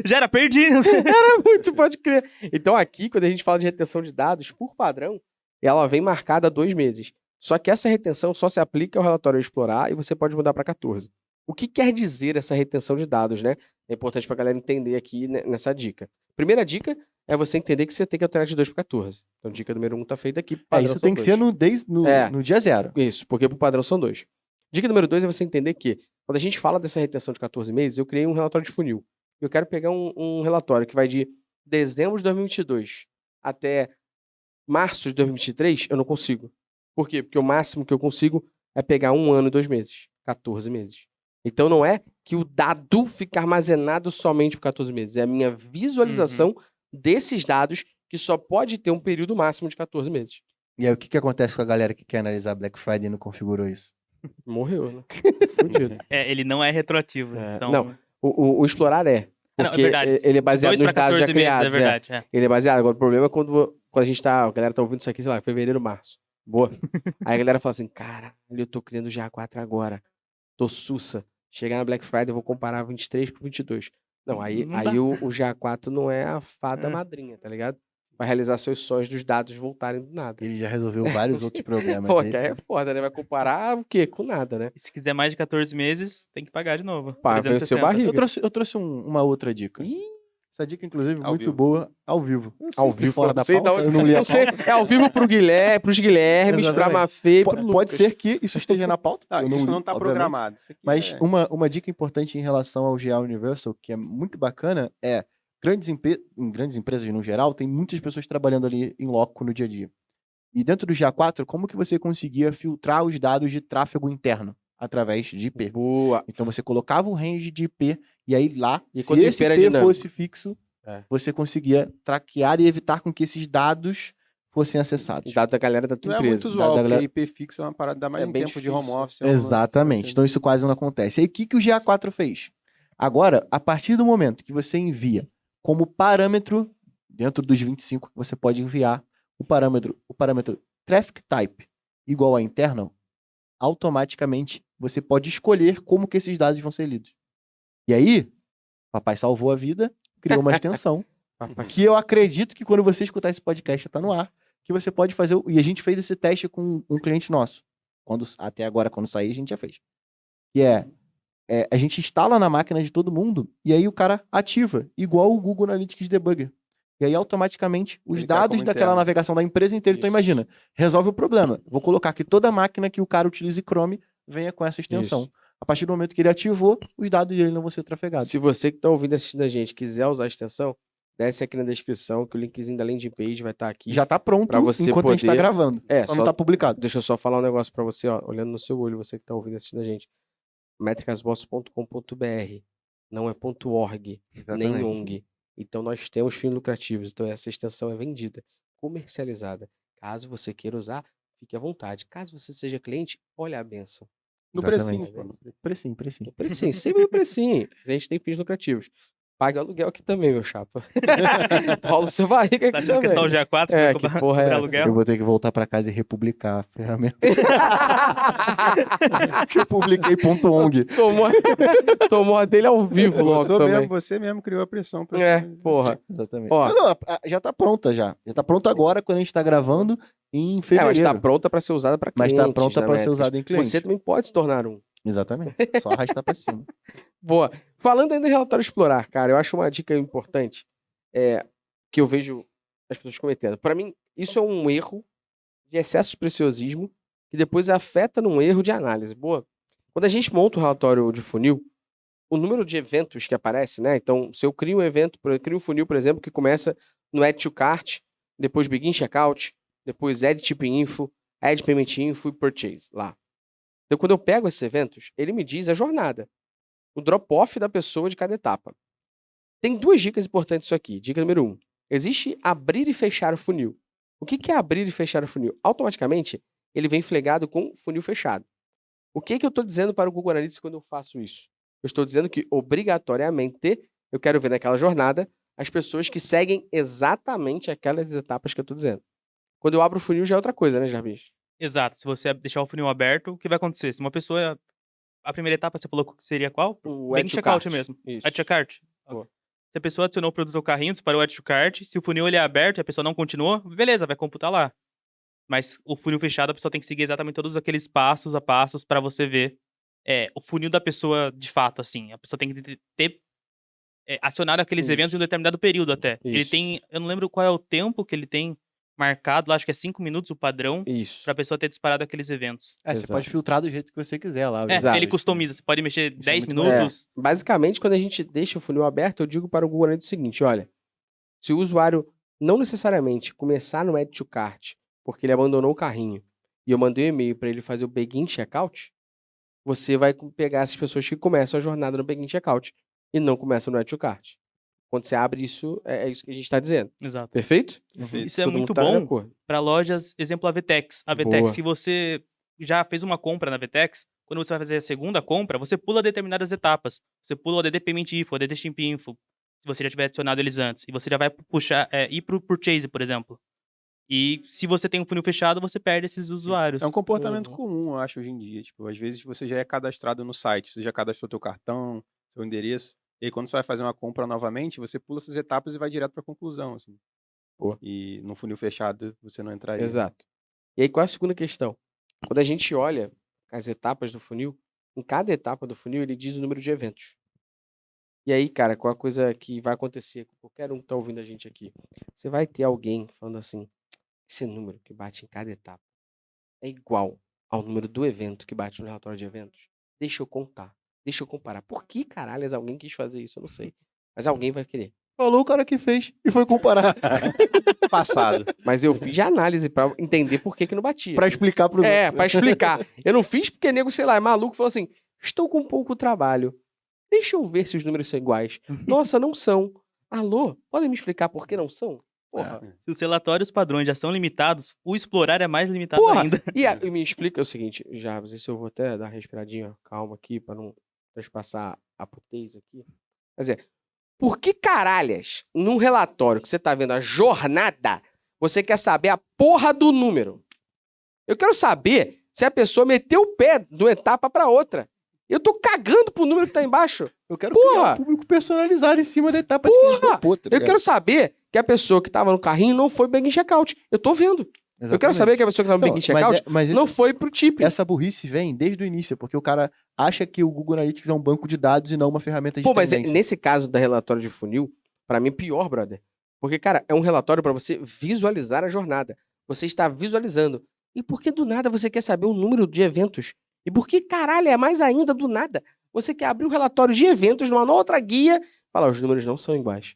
Já era perdido. Era muito, pode crer. Então aqui, quando a gente fala de retenção de dados, por padrão, ela vem marcada a 2 meses. Só que essa retenção só se aplica ao relatório explorar e você pode mudar para 14. O que quer dizer essa retenção de dados, né? É importante para a galera entender aqui nessa dica. Primeira dica é você entender que você tem que alterar de 2 para 14. Então, dica número 1 tá feita aqui. Padrão Isso são tem que 2. ser no dia 0. Isso, porque pro padrão são 2. Dica número 2 é você entender que, quando a gente fala dessa retenção de 14 meses, eu criei um relatório de funil. Eu quero pegar um relatório que vai de dezembro de 2022 até março de 2023, eu não consigo. Por quê? Porque o máximo que eu consigo é pegar 1 ano e 2 meses. 14 meses. Então não é que o dado fica armazenado somente por 14 meses. É a minha visualização desses dados que só pode ter um período máximo de 14 meses. E aí, o que acontece com a galera que quer analisar Black Friday e não configurou isso? Morreu, né? Fudido. Ele não é retroativo. É, então... não, o explorar é. Ah, não, é Porque verdade. ele é baseado 2 nos pra dados já 14 meses, criados. é verdade. É. Ele é baseado. Agora, o problema é quando a gente tá. A galera tá ouvindo isso aqui, sei lá, fevereiro, março. Boa. Aí a galera fala assim: caralho, eu tô criando GA4 agora. Tô sussa. Chegar na Black Friday, eu vou comparar 23 com 22. Não, aí Não dá. o GA4 não é a fada madrinha, tá ligado? Vai realizar seus sonhos dos dados voltarem do nada. Ele já resolveu vários outros problemas. Pô, Esse- que é foda, né? Vai comparar o quê? Com nada, né? E se quiser mais de 14 meses, tem que pagar de novo. Pá, venceu 360. barriga. Eu trouxe uma outra dica. Ih. Essa dica, inclusive, Ao muito vivo. boa, ao vivo. Eu sei Ao que vivo, fora eu da não sei pauta, da onde- eu não li a não sei, pauta. é ao vivo pros Guilhermes, pra Exatamente. Mafê e pro Lucas. Pode ser que isso esteja na pauta. Ah, eu isso li, não tá obviamente. programado. Isso aqui Mas é- uma dica importante em relação ao GA Universal, que é muito bacana, é em grandes empresas no geral, tem muitas pessoas trabalhando ali em loco no dia a dia. E dentro do GA4, como que você conseguia filtrar os dados de tráfego interno através de IP? Boa. Então você colocava um range de IP e aí lá, E se quando o esse IP era IP dinâmico? fosse fixo, É. você conseguia traquear e evitar com que esses dados fossem acessados. Dado da galera da tua Não é empresa. muito usual, da porque galera- IP fixo é uma parada, dá mais É um bem tempo de difícil. home office. é um lance que Exatamente. você- Então isso quase não acontece. E aí o que, que o GA4 fez? Agora, a partir do momento que você envia como parâmetro, dentro dos 25 que você pode enviar, o parâmetro traffic type igual a internal, automaticamente você pode escolher como que esses dados vão ser lidos. E aí, papai salvou a vida, criou uma extensão, Papai. que eu acredito que quando você escutar esse podcast já tá no ar, que você pode fazer, e a gente fez esse teste com um cliente nosso, até agora, quando sair, a gente já fez. Que a gente instala na máquina de todo mundo, e aí o cara ativa, igual o Google Analytics Debugger. E aí, automaticamente, os Ele cai dados como daquela interno. navegação da empresa inteira. Então, Isso. imagina, resolve o problema. Vou colocar que toda máquina que o cara utilize Chrome venha com essa extensão. Isso. A partir do momento que ele ativou, os dados dele não vão ser trafegados. Se você que tá ouvindo e assistindo a gente quiser usar a extensão, desce aqui na descrição que o linkzinho da landing page vai estar aqui. Já tá pronto Pra você enquanto a gente tá poder- gravando. É, Só não tá publicado. Deixa eu só falar um negócio pra você, ó, olhando no seu olho, você que tá ouvindo e assistindo a gente. Métricasboss.com.br. Não é .org, nem ONG. Então nós temos fins lucrativos. Então essa extensão é vendida, comercializada. Caso você queira usar, fique à vontade. Caso você seja cliente, olha a benção. No Exatamente. precinho, pô. Precinho. Precinho, sempre no precinho. A gente tem fins lucrativos. Pague o aluguel aqui também, meu chapa. Rola seu barriga Tá aqui achando que também. é só o GA4? É, vai que cobrar- porra é cobrar essa? aluguel? Eu vou ter que voltar pra casa e republicar a ferramenta. Eu publiquei .ong. Tomou a dele ao vivo logo também. Você mesmo criou a pressão pra É, cima de você. porra. Exatamente. Ó. Não, já tá pronta já. Já tá pronta agora, quando a gente tá gravando, em É, fevereiro. mas tá pronta pra ser usada pra Mas clientes. tá pronta né, pra ser Métricas? usada em cliente. Você também pode se tornar um. Exatamente. Só arrastar pra cima. Boa. Falando ainda em relatório explorar, cara, eu acho uma dica importante que eu vejo as pessoas cometendo. Para mim, isso é um erro de excesso de preciosismo que depois afeta num erro de análise. Boa. Quando a gente monta o relatório de funil, o número de eventos que aparece, né? Então, se eu crio um evento, eu crio um funil, por exemplo, que começa no Add to Cart, depois Begin Checkout, depois Add Tip Info, Add Payment Info e Purchase, lá. Então, quando eu pego esses eventos, ele me diz a jornada, o drop-off da pessoa de cada etapa. Tem 2 dicas importantes isso aqui. Dica número 1. Existe abrir e fechar o funil. O que é abrir e fechar o funil? Automaticamente, ele vem flegado com funil fechado. O que eu estou dizendo para o Google Analytics quando eu faço isso? Eu estou dizendo que, obrigatoriamente, eu quero ver naquela jornada as pessoas que seguem exatamente aquelas etapas que eu estou dizendo. Quando eu abro o funil já é outra coisa, né, Jarbis? Exato. Se você deixar o funil aberto, o que vai acontecer? Se uma pessoa... A primeira etapa, você falou que seria qual? O Bem add to checkout cart. mesmo. Isso. Add to cart. Boa. Se a pessoa adicionou o produto ao carrinho, disparou o add to cart, se o funil ele é aberto e a pessoa não continuou, beleza, vai computar lá. Mas o funil fechado, a pessoa tem que seguir exatamente todos aqueles passos a passos pra você ver o funil da pessoa de fato, assim. A pessoa tem que ter acionado aqueles eventos em um Isso. determinado período até. Ele Isso. tem, eu não lembro qual é o tempo que ele tem marcado, acho que é 5 minutos o padrão, Isso. pra pessoa ter disparado aqueles eventos. Você Exato. pode filtrar do jeito que você quiser lá. Exato. Ele customiza, você pode mexer Isso é 10 muito minutos. Basicamente, quando a gente deixa o funil aberto, eu digo para o Google Analytics o seguinte, olha, se o usuário não necessariamente começar no Add to Cart, porque ele abandonou o carrinho, e eu mandei um e-mail para ele fazer o Begin Checkout, você vai pegar essas pessoas que começam a jornada no Begin Checkout e não começam no Add to Cart. Quando você abre isso, é isso que a gente está dizendo. Exato. Perfeito? Perfeito. Isso é Todo mundo muito tá de bom acordo. para lojas, exemplo, a Vtex. A Vtex, Boa. se você já fez uma compra na Vtex, quando você vai fazer a segunda compra, você pula determinadas etapas. Você pula o ADD Payment Info, o ADD Ship Info, se você já tiver adicionado eles antes. E você já vai puxar, ir pro Purchase, por exemplo. E se você tem um funil fechado, você perde esses usuários. É um comportamento Uhum. comum, eu acho, hoje em dia. Tipo, às vezes você já é cadastrado no site, você já cadastrou teu cartão, seu endereço. E aí, quando você vai fazer uma compra novamente, você pula essas etapas e vai direto para a conclusão, assim. Boa. E no funil fechado você não entraria. Exato. E aí, qual é a segunda questão? Quando a gente olha as etapas do funil, em cada etapa do funil, ele diz o número de eventos. E aí, cara, qual a coisa que vai acontecer com qualquer um que tá ouvindo a gente aqui? Você vai ter alguém falando assim, esse número que bate em cada etapa é igual ao número do evento que bate no relatório de eventos? Deixa eu contar, deixa eu comparar. Por que caralho alguém quis fazer isso? Eu não sei. Mas alguém vai querer. Falou o cara que fez e foi comparar. Passado. Mas eu fiz a análise pra entender por que não batia. Pra explicar pros outros. Pra explicar. Eu não fiz porque nego, sei lá, é maluco, falou assim, estou com pouco trabalho. Deixa eu ver se os números são iguais. Nossa, não são. Alô, podem me explicar por que não são? Porra. Se os relatórios padrões já são limitados, o explorar é mais limitado Porra! ainda. E me explica o seguinte, Jarbas, isso eu vou até dar uma respiradinha, calma aqui, pra não transpassar a putez aqui. Quer dizer, por que caralhas, num relatório que você tá vendo a jornada, você quer saber a porra do número? Eu quero saber se a pessoa meteu o pé de uma etapa pra outra. Eu tô cagando pro número que tá embaixo. Eu quero Porra! criar um público personalizado em cima da etapa de Porra! quem dropou, tá Eu ligado? quero saber que a pessoa que tava no carrinho não foi Begin Checkout. Eu tô vendo. Eu quero saber que a pessoa que tava no Não, Begin Checkout mas não foi pro tip. essa burrice vem desde o início, porque o cara acha que o Google Analytics é um banco de dados e não uma ferramenta de Pô, mas tendência. nesse caso da relatório de funil, pra mim é pior, brother. Porque, cara, é um relatório pra você visualizar a jornada. Você está visualizando. E por que do nada você quer saber o número de eventos? E por que, caralho, é mais ainda do nada? Você quer abrir o relatório de eventos numa outra guia e falar, os números não são iguais.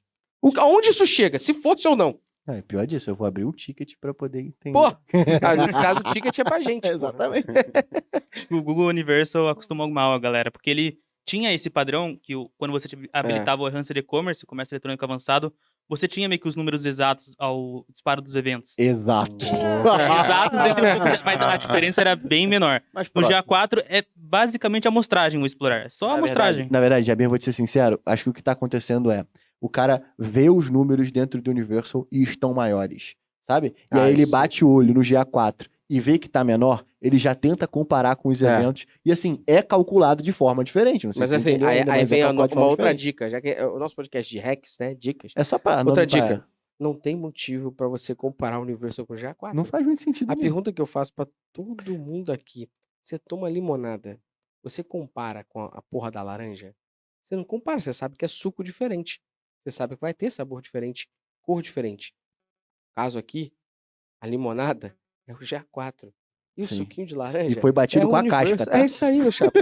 Aonde isso chega? Se fosse ou não? É pior disso, eu vou abrir um ticket pra poder entender. Pô, nesse caso o ticket é pra gente. Pô. Exatamente. O Google Universal acostumou mal a galera, porque ele tinha esse padrão que quando você habilitava o Enhanced E-Commerce, o comércio eletrônico avançado, você tinha meio que os números exatos ao disparo dos eventos. Exato. Exatos, mas a diferença era bem menor. Mas No GA4 é basicamente a amostragem o explorar. É só a amostragem. Na verdade, Jabir, vou te ser sincero, acho que o que tá acontecendo é, o cara vê os números dentro do Universal e estão maiores, sabe? E aí ele isso. bate o olho no GA4 e vê que tá menor, ele já tenta comparar com os eventos, e assim, é calculado de forma diferente. Não sei Mas se você assim, entendeu ainda, aí mas é vem calculado de uma forma outra diferente. dica, já que é o nosso podcast de hacks, né? Dicas. É só pra... Outra não, dica. Não tem motivo pra você comparar o Universal com o GA4. Não faz muito sentido A nenhum. pergunta que eu faço pra todo mundo aqui, você toma limonada, você compara com a porra da laranja? Você não compara, você sabe que é suco diferente. Você sabe que vai ter sabor diferente, cor diferente. No caso aqui, a limonada é o GA4. E o Sim. suquinho de laranja E foi batido é com o a casca, Universal. tá? É isso aí, meu chapa.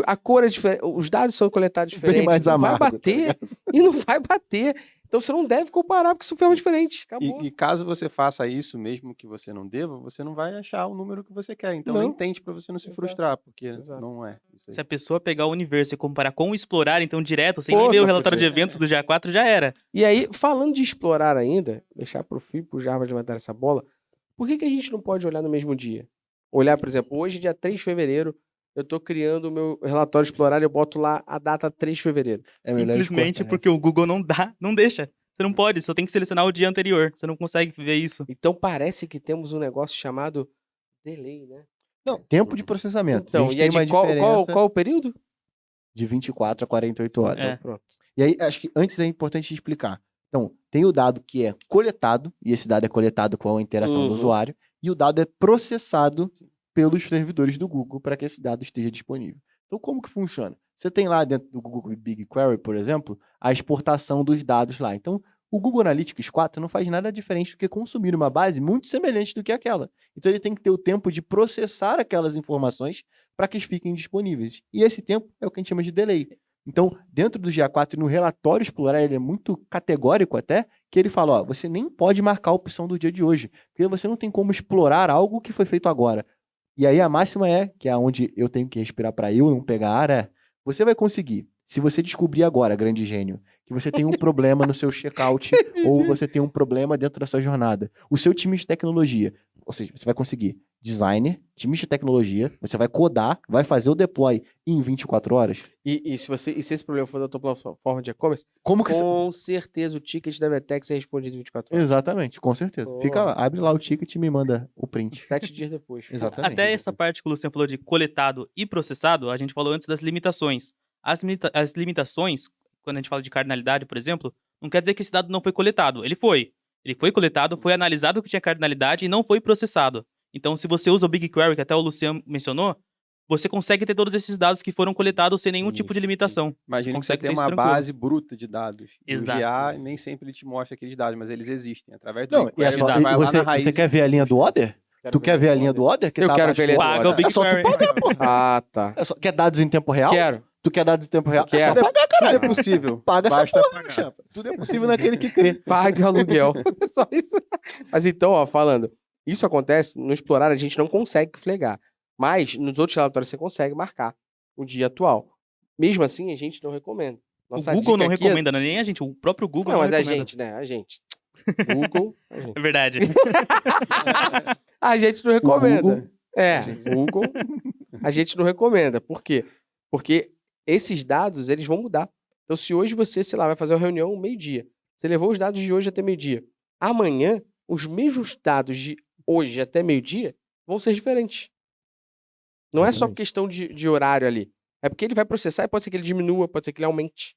A cor é diferente, os dados são coletados diferentes. Bem mais não amargo, vai tá bater e não vai bater. Então você não deve comparar porque isso foi diferente. Acabou. E caso você faça isso, mesmo que você não deva, você não vai achar o número que você quer. Então nem Não. tente pra você não se Exato. frustrar, porque Exato. não é isso aí. Se a pessoa pegar o universo e comparar com o explorar, então direto, sem Pô, nem ler o tá relatório de fudido. eventos do GA4, já era. E aí, falando de explorar ainda, deixar pro Fih, pro Jarbas levantar essa bola, por que a gente não pode olhar no mesmo dia? Olhar, por exemplo, hoje, dia 3 de fevereiro, eu tô criando o meu relatório explorar e eu boto lá a data 3 de fevereiro. É melhor Simplesmente cortar, né? porque o Google não deixa. Você não pode, só tem que selecionar o dia anterior. Você não consegue ver isso. Então parece que temos um negócio chamado Delay, né? Não, tempo de processamento. A Então, gente e é tem uma de qual diferença o período? de 24 a 48 horas. É. Pronto. E aí, acho que antes é importante explicar. Então, tem o dado que é coletado, e esse dado é coletado com a interação do Uhum. usuário, e o dado é processado pelos servidores do Google para que esse dado esteja disponível. Então, como que funciona? Você tem lá dentro do Google BigQuery, por exemplo, a exportação dos dados lá. Então, o Google Analytics 4 não faz nada diferente do que consumir uma base muito semelhante do que aquela. Então, ele tem que ter o tempo de processar aquelas informações para que fiquem disponíveis. E esse tempo é o que a gente chama de delay. Então, dentro do GA4 e no relatório explorar, ele é muito categórico até, que ele fala, ó, você nem pode marcar a opção do dia de hoje, porque você não tem como explorar algo que foi feito agora. E aí a máxima é, que é onde eu tenho que respirar para eu não pegar ar, é, você vai conseguir, se você descobrir agora, grande gênio, que você tem um problema no seu checkout, ou você tem um problema dentro da sua jornada, o seu time de tecnologia, ou seja, você vai conseguir designer, time de tecnologia, você vai codar, vai fazer o deploy em 24 horas. E se esse problema for da tua plataforma de e-commerce, Como que com certeza o ticket da Vetex é respondido em 24 horas. Exatamente, com certeza. Boa. Fica lá, abre lá o ticket e me manda o print. 7 dias depois. Exatamente. Até essa parte que o Luciano falou de coletado e processado, a gente falou antes das limitações. As limitações, quando a gente fala de cardinalidade, por exemplo, não quer dizer que esse dado não foi coletado. Ele foi. Ele foi coletado, foi analisado que tinha cardinalidade e não foi processado. Então, se você usa o BigQuery, que até o Luciano mencionou, você consegue ter todos esses dados que foram coletados sem nenhum tipo de Isso. limitação. Imagina que você consegue tem ter isso uma tranquilo. base bruta de dados. E o Exato. GA nem sempre ele te mostra aqueles dados, mas eles existem. Através do Não, e BigQuery, só, você e vai lá você, na raiz. você quer ver a linha do order? Tu quer ver a linha do order? Que Eu tá quero abaixo ver a linha do do order? order. É só tu BigQuery. pagar, pô. Ah, tá. Quer dados em tempo real? Quero. Tu quer dados em tempo real? Quero. É só pagar, Tudo caralho. é possível. Paga essa Basta porra, pagar. chapa. Tudo é possível naquele que crê. Pague o aluguel. Só isso. Mas então, ó, falando, isso acontece, no Explorar a gente não consegue flegar. Mas nos outros relatórios você consegue marcar o dia atual. Mesmo assim, a gente não recomenda. Nossa O Google dica não aqui é- recomenda, não é nem a gente, o próprio Google Não, não mas a recomenda. gente, né? A gente. Google, a gente. É verdade. A gente não recomenda. Google. Google, a gente não recomenda. Por quê? Porque esses dados, eles vão mudar. Então, se hoje você, sei lá, vai fazer uma reunião meio-dia, você levou os dados de hoje até meio-dia. Amanhã, os mesmos dados de hoje até meio-dia vão ser diferentes. Não é só Exatamente. questão de horário ali. É porque ele vai processar e pode ser que ele diminua, pode ser que ele aumente.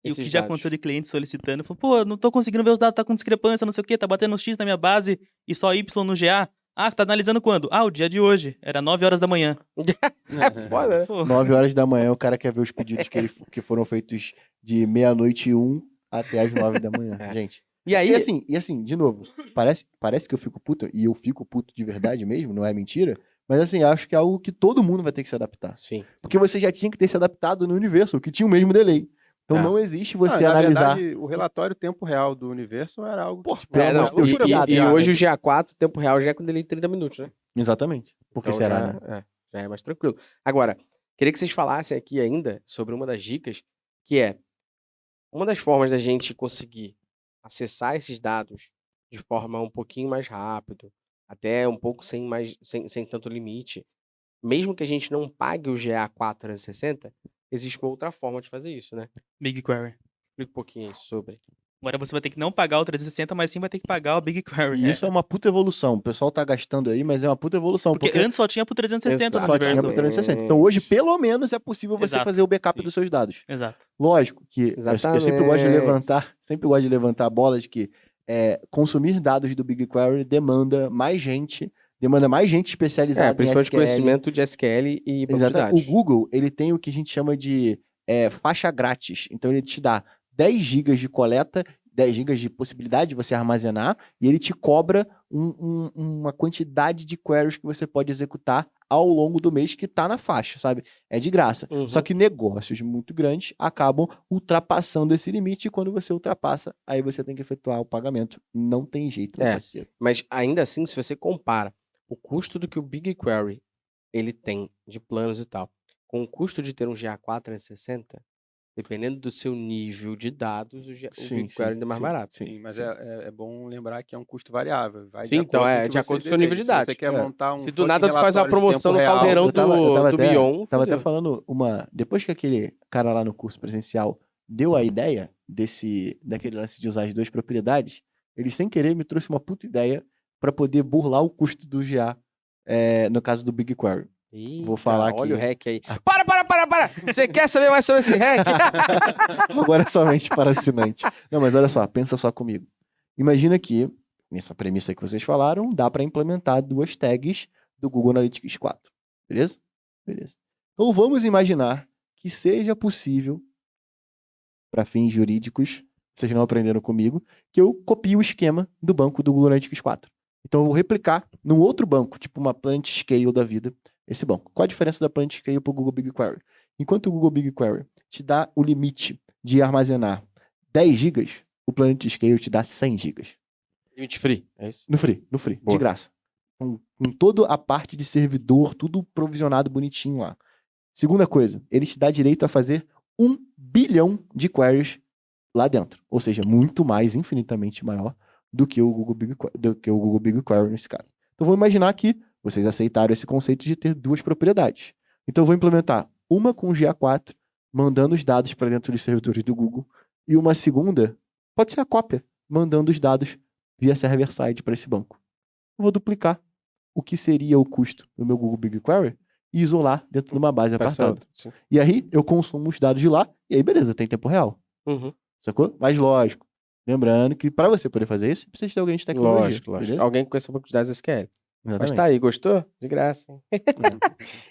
E o esses que já dados. aconteceu de cliente solicitando, falou, pô, não tô conseguindo ver os dados, tá com discrepância, não sei o quê, tá batendo X na minha base e só Y no GA. Ah, tá analisando quando? Ah, o dia de hoje. Era 9 horas da manhã. É foda, né? Pô, 9 horas da manhã, o cara quer ver os pedidos que foram feitos de 00:01 até as 9 da manhã. É. Gente. E aí, E assim, de novo, parece que eu fico puto, e eu fico puto de verdade mesmo, não é mentira, mas assim, acho que é algo que todo mundo vai ter que se adaptar. sim. Porque você já tinha que ter se adaptado no Universal, que tinha o mesmo delay. Então É. não existe Não, você na analisar. verdade, o relatório tempo real do universo era algo. Pô, tipo, pelo É, amor não, de Deus, e, piada, e piada. hoje o GA4, tempo real, já é com delay de 30 minutos, né? Exatamente. Por que Então será, já, né? já é mais tranquilo. Agora, queria que vocês falassem aqui ainda sobre uma das dicas, que é uma das formas da gente conseguir acessar esses dados de forma um pouquinho mais rápido, até um pouco sem tanto limite, mesmo que a gente não pague o GA4 360, existe uma outra forma de fazer isso, né? BigQuery. Explica um pouquinho aí sobre. Agora você vai ter que não pagar o 360, mas sim vai ter que pagar o BigQuery. E isso é uma puta evolução. O pessoal tá gastando aí, mas é uma puta evolução. Porque antes só tinha pro 360 no só tinha universo. pro 360. Então hoje, pelo menos, é possível você Exato. fazer o backup Sim. dos seus dados. Exato. Lógico que eu sempre gosto de levantar a bola de que consumir dados do BigQuery demanda mais gente especializada Principalmente em SQL. conhecimento de SQL e banco de Exato. dados. O Google, ele tem o que a gente chama de faixa grátis. Então ele te dá 10 GB de coleta, 10 GB de possibilidade de você armazenar, e ele te cobra uma quantidade de queries que você pode executar ao longo do mês que tá na faixa, sabe? É de graça. Uhum. Só que negócios muito grandes acabam ultrapassando esse limite, e quando você ultrapassa, aí você tem que efetuar o pagamento. Não tem jeito, meu parceiro. Mas ainda assim, se você compara o custo do que o BigQuery ele tem de planos e tal, com o custo de ter um GA4 360, dependendo do seu nível de dados, o Sim, BigQuery ainda é mais sim, barato. Sim, mas é bom lembrar que é um custo variável. Vai Sim, então com o de que acordo você com o seu nível deseja. de Se dados. você quer montar um Se do fucking nada tu faz uma relatório de promoção no tempo real, caldeirão Eu tava do até- Bion, Tava até fudeu. falando depois que aquele cara lá no curso presencial deu a ideia daquele lance de usar as duas propriedades, ele sem querer me trouxe uma puta ideia para poder burlar o custo do GA no caso do BigQuery. Vou falar aqui. Olha o hack aí. Para! Você quer saber mais sobre esse hack? Agora é somente para assinante. Não, mas olha só, pensa só comigo. Imagina que, nessa premissa que vocês falaram, dá para implementar 2 tags do Google Analytics 4. Beleza? Beleza. Então vamos imaginar que seja possível, para fins jurídicos, vocês não aprenderam comigo, que eu copie o esquema do banco do Google Analytics 4. Então eu vou replicar num outro banco, tipo uma PlantScale da vida, esse banco. Qual a diferença da PlantScale para o Google BigQuery? Enquanto o Google BigQuery te dá o limite de armazenar 10 GB, o PlantScale te dá 100 GB. Limite free, é isso? No free, Boa. de graça. Com toda a parte de servidor, tudo provisionado bonitinho lá. Segunda coisa, ele te dá direito a fazer 1 bilhão de queries lá dentro. Ou seja, muito mais, infinitamente maior do que o Google BigQuery nesse caso. Então vamos imaginar que vocês aceitaram esse conceito de ter 2 propriedades. Então eu vou implementar uma com o GA4, mandando os dados para dentro dos servidores do Google, e uma segunda, pode ser a cópia, mandando os dados via server-side para esse banco. Eu vou duplicar o que seria o custo do meu Google BigQuery e isolar dentro de uma base apartada. E aí eu consumo os dados de lá, e aí beleza, tem tempo real. Uhum. Sacou? Mas lógico, lembrando que para você poder fazer isso, precisa ter alguém de tecnologia. Lógico. Alguém com essa banco de dados SQL. Exatamente. Mas tá aí, gostou? De graça, hein?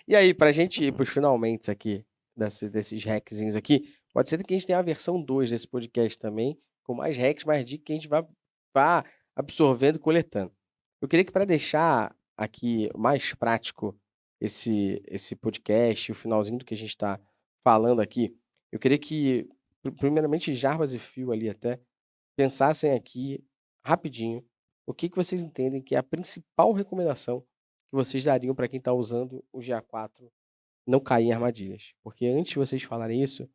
E aí, pra gente ir pros finalmente aqui, desses hackzinhos aqui, pode ser que a gente tenha a versão 2 desse podcast também, com mais hacks, mais dicas que a gente vai absorvendo e coletando. Eu queria que, para deixar aqui mais prático esse podcast, o finalzinho do que a gente tá falando aqui, eu queria que, primeiramente, Jarbas e Phil ali até, pensassem aqui, rapidinho, o que vocês entendem que é a principal recomendação que vocês dariam para quem está usando o GA4 não cair em armadilhas? Porque antes de vocês falarem isso,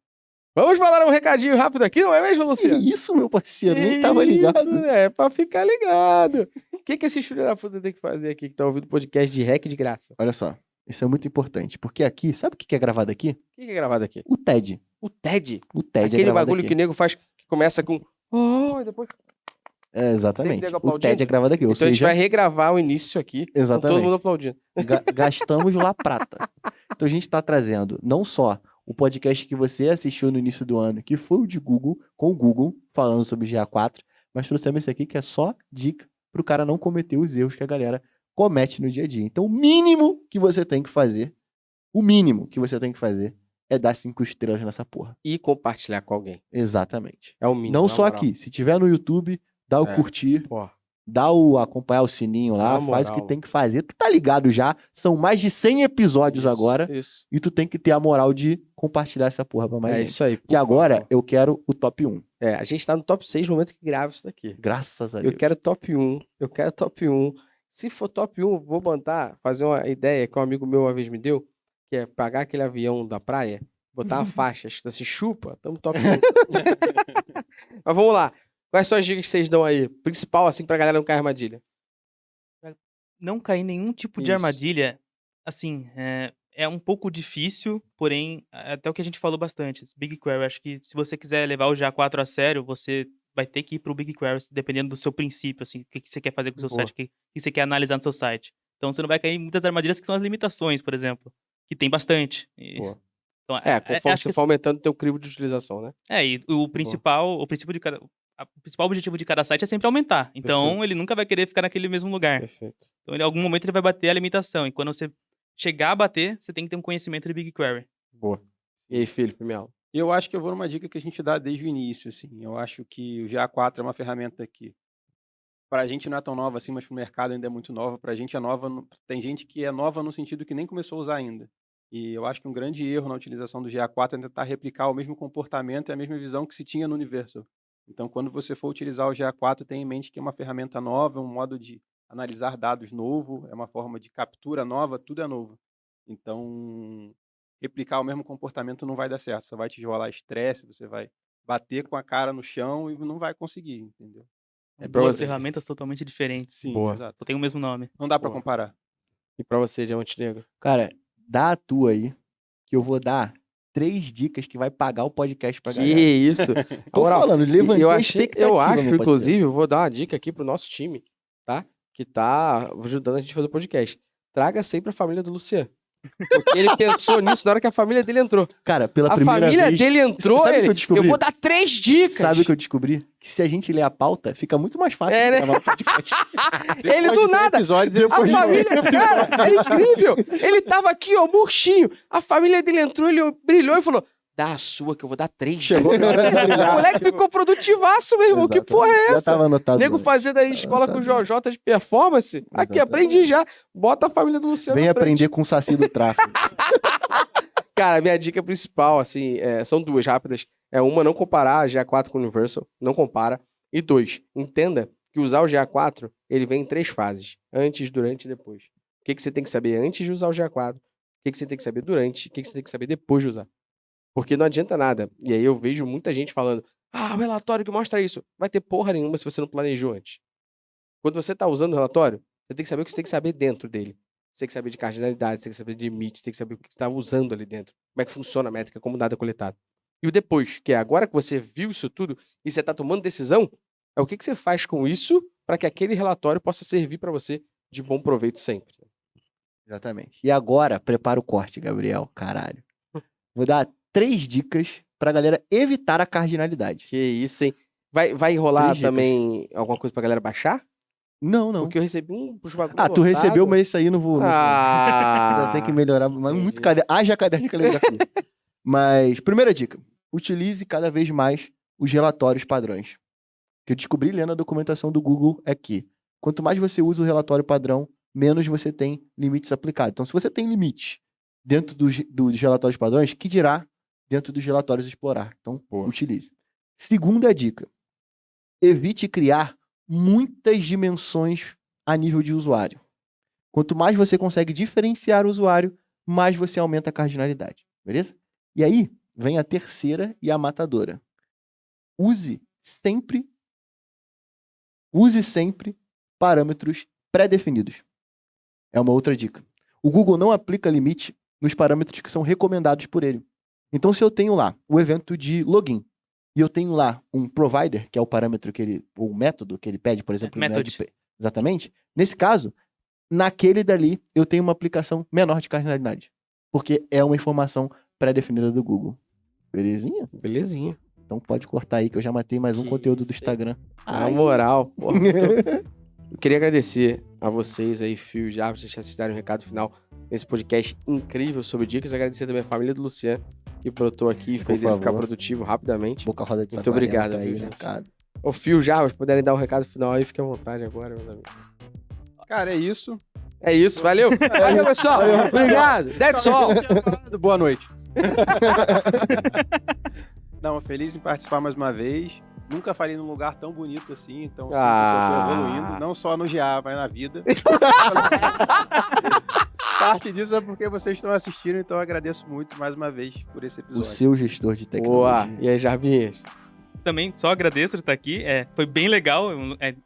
vamos falar um recadinho rápido aqui, não é mesmo, Que Luciano? isso, meu parceiro, nem tava ligado. Isso, é pra ficar ligado. O que esses filhos da puta tem que fazer aqui que tá ouvindo podcast de hack de graça? Olha só, isso é muito importante, porque aqui, sabe o que é gravado aqui? O que é gravado aqui? O TED. O TED. O TED é Aquele gravado bagulho aqui. que o nego faz, que começa com... Oh, e depois... É, exatamente. Sempre nego O TED aplaudindo. é gravado aqui. Ou Então a gente seja, vai regravar o início aqui, com todo exatamente. mundo aplaudindo. Gastamos lá prata. Então a gente está trazendo não só o podcast que você assistiu no início do ano, que foi o de Google, com o Google, falando sobre GA4, mas trouxemos esse aqui que é só dica para o cara não cometer os erros que a galera comete no dia a dia. Então o mínimo que você tem que fazer, é dar 5 estrelas nessa porra. E compartilhar com alguém. Exatamente. É o mínimo. Não na só moral. aqui. Se tiver no YouTube, dá o curtir, Pô, dá o acompanhar o sininho lá, Na faz o que moral. tem que fazer. Tu tá ligado já, são mais de 100 episódios isso, agora, Isso. e tu tem que ter a moral de compartilhar essa porra pra mais É gente. isso aí. por Que agora favor. eu quero o top 1. A gente tá no top 6 no momento que grava isso daqui. Graças a Eu Deus. quero top 1. Se for top 1, vou fazer uma ideia que um amigo meu uma vez me deu, que é pagar aquele avião da praia, botar uma faixa, escrito assim, chupa, tamo top 1. Mas vamos lá. Quais são as dicas que vocês dão aí? Principal, assim, pra galera não cair em armadilha. Não cair em nenhum tipo de Isso. armadilha, assim, é um pouco difícil, porém, até o que a gente falou bastante. BigQuery, acho que se você quiser levar o GA4 a sério, você vai ter que ir pro BigQuery, dependendo do seu princípio, assim, o que você quer fazer com o seu Boa. site, o que você quer analisar no seu site. Então você não vai cair em muitas armadilhas que são as limitações, por exemplo, que tem bastante. Boa. Então, Conforme acho você que for aumentando o teu crivo de utilização, né? e o principal objetivo de cada site é sempre aumentar. Então, Perfeito. ele nunca vai querer ficar naquele mesmo lugar. Perfeito. Então, em algum momento ele vai bater a limitação. E quando você chegar a bater, você tem que ter um conhecimento de BigQuery. Boa. E aí, Felipe, minha aula? Eu acho que eu vou numa dica que a gente dá desde o início, assim. Eu acho que o GA4 é uma ferramenta que, para a gente não é tão nova assim, mas para o mercado ainda é muito nova. Para a gente é nova, tem gente que é nova no sentido que nem começou a usar ainda. E eu acho que um grande erro na utilização do GA4 é tentar replicar o mesmo comportamento e a mesma visão que se tinha no Universal. Então, quando você for utilizar o GA4, tenha em mente que é uma ferramenta nova, um modo de analisar dados novo, é uma forma de captura nova, tudo é novo. Então, replicar o mesmo comportamento não vai dar certo. Você vai te rolar estresse, você vai bater com a cara no chão e não vai conseguir, entendeu? É pra Duas você. ferramentas totalmente diferentes. Sim, Boa. exato. Só tem o mesmo nome. Não dá para Boa. comparar. E pra você, Diamante Negro? Cara, dá a tua aí, que eu vou dar 3 dicas que vai pagar o podcast pra Que galera. isso? Tô Moral, falando, levantei eu a acho, expectativa, meu parceiro. inclusive, eu vou dar uma dica aqui pro nosso time, tá? Que tá ajudando a gente a fazer o podcast. traga sempre a família do Luciano. Porque ele pensou nisso na hora que a família dele entrou. Cara, pela A primeira família vez... dele entrou, Sabe o que ele, eu descobri? eu vou dar 3 dicas. Sabe o que eu descobri? Que se a gente ler a pauta, fica muito mais fácil É, de né? gravar o podcast. Ele do nada. A família, cara, é incrível. Ele tava aqui, ó, murchinho. A família dele entrou, ele brilhou e falou: dá a sua, que eu vou dar 3 dicas. Chegou na hora de brilhar. O moleque ficou produtivaço, meu irmão. Que Exato. porra é Já essa? tava anotado. Nego antes. fazendo aí escola com o JJ de performance. Aqui, Exatamente. aprendi já. Bota a família do Luciano Vem na frente. aprender com o Saci do tráfego. Cara, minha dica principal, assim, são 2 rápidas. Uma, não comparar a GA4 com o Universal. Não compara. E 2, entenda que usar o GA4, ele vem em 3 fases. Antes, durante e depois. O que você tem que saber antes de usar o GA4? O que você tem que saber durante? O que você tem que saber depois de usar? Porque não adianta nada. E aí eu vejo muita gente falando: o relatório que mostra isso. Vai ter porra nenhuma se você não planejou antes. Quando você tá usando o relatório, você tem que saber o que você tem que saber dentro dele. Você tem que saber de cardinalidade, você tem que saber de limite, você tem que saber o que você está usando ali dentro. Como é que funciona a métrica, como o dado é coletado. E o depois, que é agora que você viu isso tudo e você está tomando decisão, é o que você faz com isso para que aquele relatório possa servir para você de bom proveito sempre. Exatamente. E agora, prepara o corte, Gabriel. Caralho. Vou dar 3 dicas pra galera evitar a cardinalidade. Que isso, hein? Vai rolar 3 dicas. também alguma coisa pra galera baixar? Não, não. Porque eu recebi um bagulho Tu recebeu, mas isso aí não vou. Ainda tem que melhorar. Mas muito haja caderno de caligrafia. Mas, primeira dica. Utilize cada vez mais os relatórios padrões. O que eu descobri lendo a documentação do Google é que quanto mais você usa o relatório padrão, menos você tem limites aplicados. Então, se você tem limites dentro dos relatórios padrões, que dirá dentro dos relatórios explorar. Então, utilize. Segunda dica. Evite criar muitas dimensões a nível de usuário. Quanto mais você consegue diferenciar o usuário, mais você aumenta a cardinalidade. Beleza? E aí, vem a terceira e a matadora. Use sempre parâmetros pré-definidos. É uma outra dica. O Google não aplica limite nos parâmetros que são recomendados por ele. Então, se eu tenho lá o evento de login, e eu tenho lá um provider, que é o parâmetro que ele, ou o método que ele pede, por exemplo, exatamente. Nesse caso, naquele dali, eu tenho uma aplicação menor de cardinalidade. Porque é uma informação pré-definida do Google. Belezinha? Belezinha. Então pode cortar aí, que eu já matei mais um conteúdo do Instagram. Na moral, porra, eu queria agradecer a vocês aí, Fio e Jarbas, por vocês darem um recado final nesse podcast incrível sobre dicas. Agradecer também a família do Luciano, que brotou aqui e fez ele ficar produtivo rapidamente. Boca roda de muito obrigado, aí, viu, gente? Ô, Fio, Jarbas, puderem dar um recado final aí, fique à vontade agora, meu amigo. Cara, é isso. É isso, valeu. Valeu, pessoal. Obrigado. That's all. Boa noite. Não, feliz em participar mais uma vez. Nunca faria num lugar tão bonito assim, então sinto que eu tô evoluindo, não só no GA, mas na vida. Parte disso é porque vocês estão assistindo, então eu agradeço muito mais uma vez por esse episódio. O seu gestor de tecnologia. Boa. E aí, Jarbinhas? Também só agradeço por estar aqui. Foi bem legal,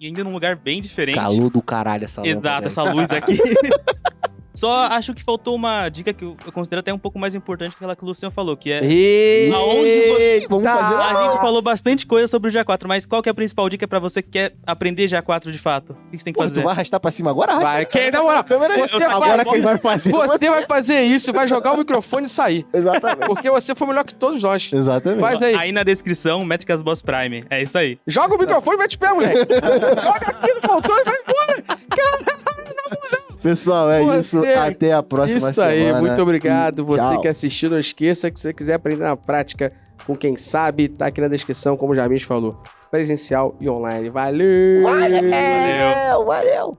ainda num lugar bem diferente. Calor do caralho essa luz. Exato, essa luz aqui. Só acho que faltou uma dica que eu considero até um pouco mais importante que aquela que o Luciano falou, que é aonde Vamos fazer a gente falou bastante coisa sobre o GA4, mas qual que é a principal dica pra você que quer aprender GA4 de fato? O que você tem que fazer? Tu vai arrastar pra cima agora? Vai, quem dá moral? Quem vai fazer? Você vai fazer isso, vai jogar o microfone e sair. Exatamente. Porque você foi melhor que todos nós. Exatamente. Faz aí. Aí na descrição, Métricas Boss Prime. É isso aí. Joga o microfone e mete o pé, moleque. Joga aqui no controle e vai embora. Caralho, na moral. Pessoal, é isso. Até a próxima semana. Isso aí, muito obrigado. Você tchau. que assistiu, não esqueça que se você quiser aprender na prática com quem sabe, tá aqui na descrição, como o Jarbinhas falou. Presencial e online. Valeu! Valeu! Valeu!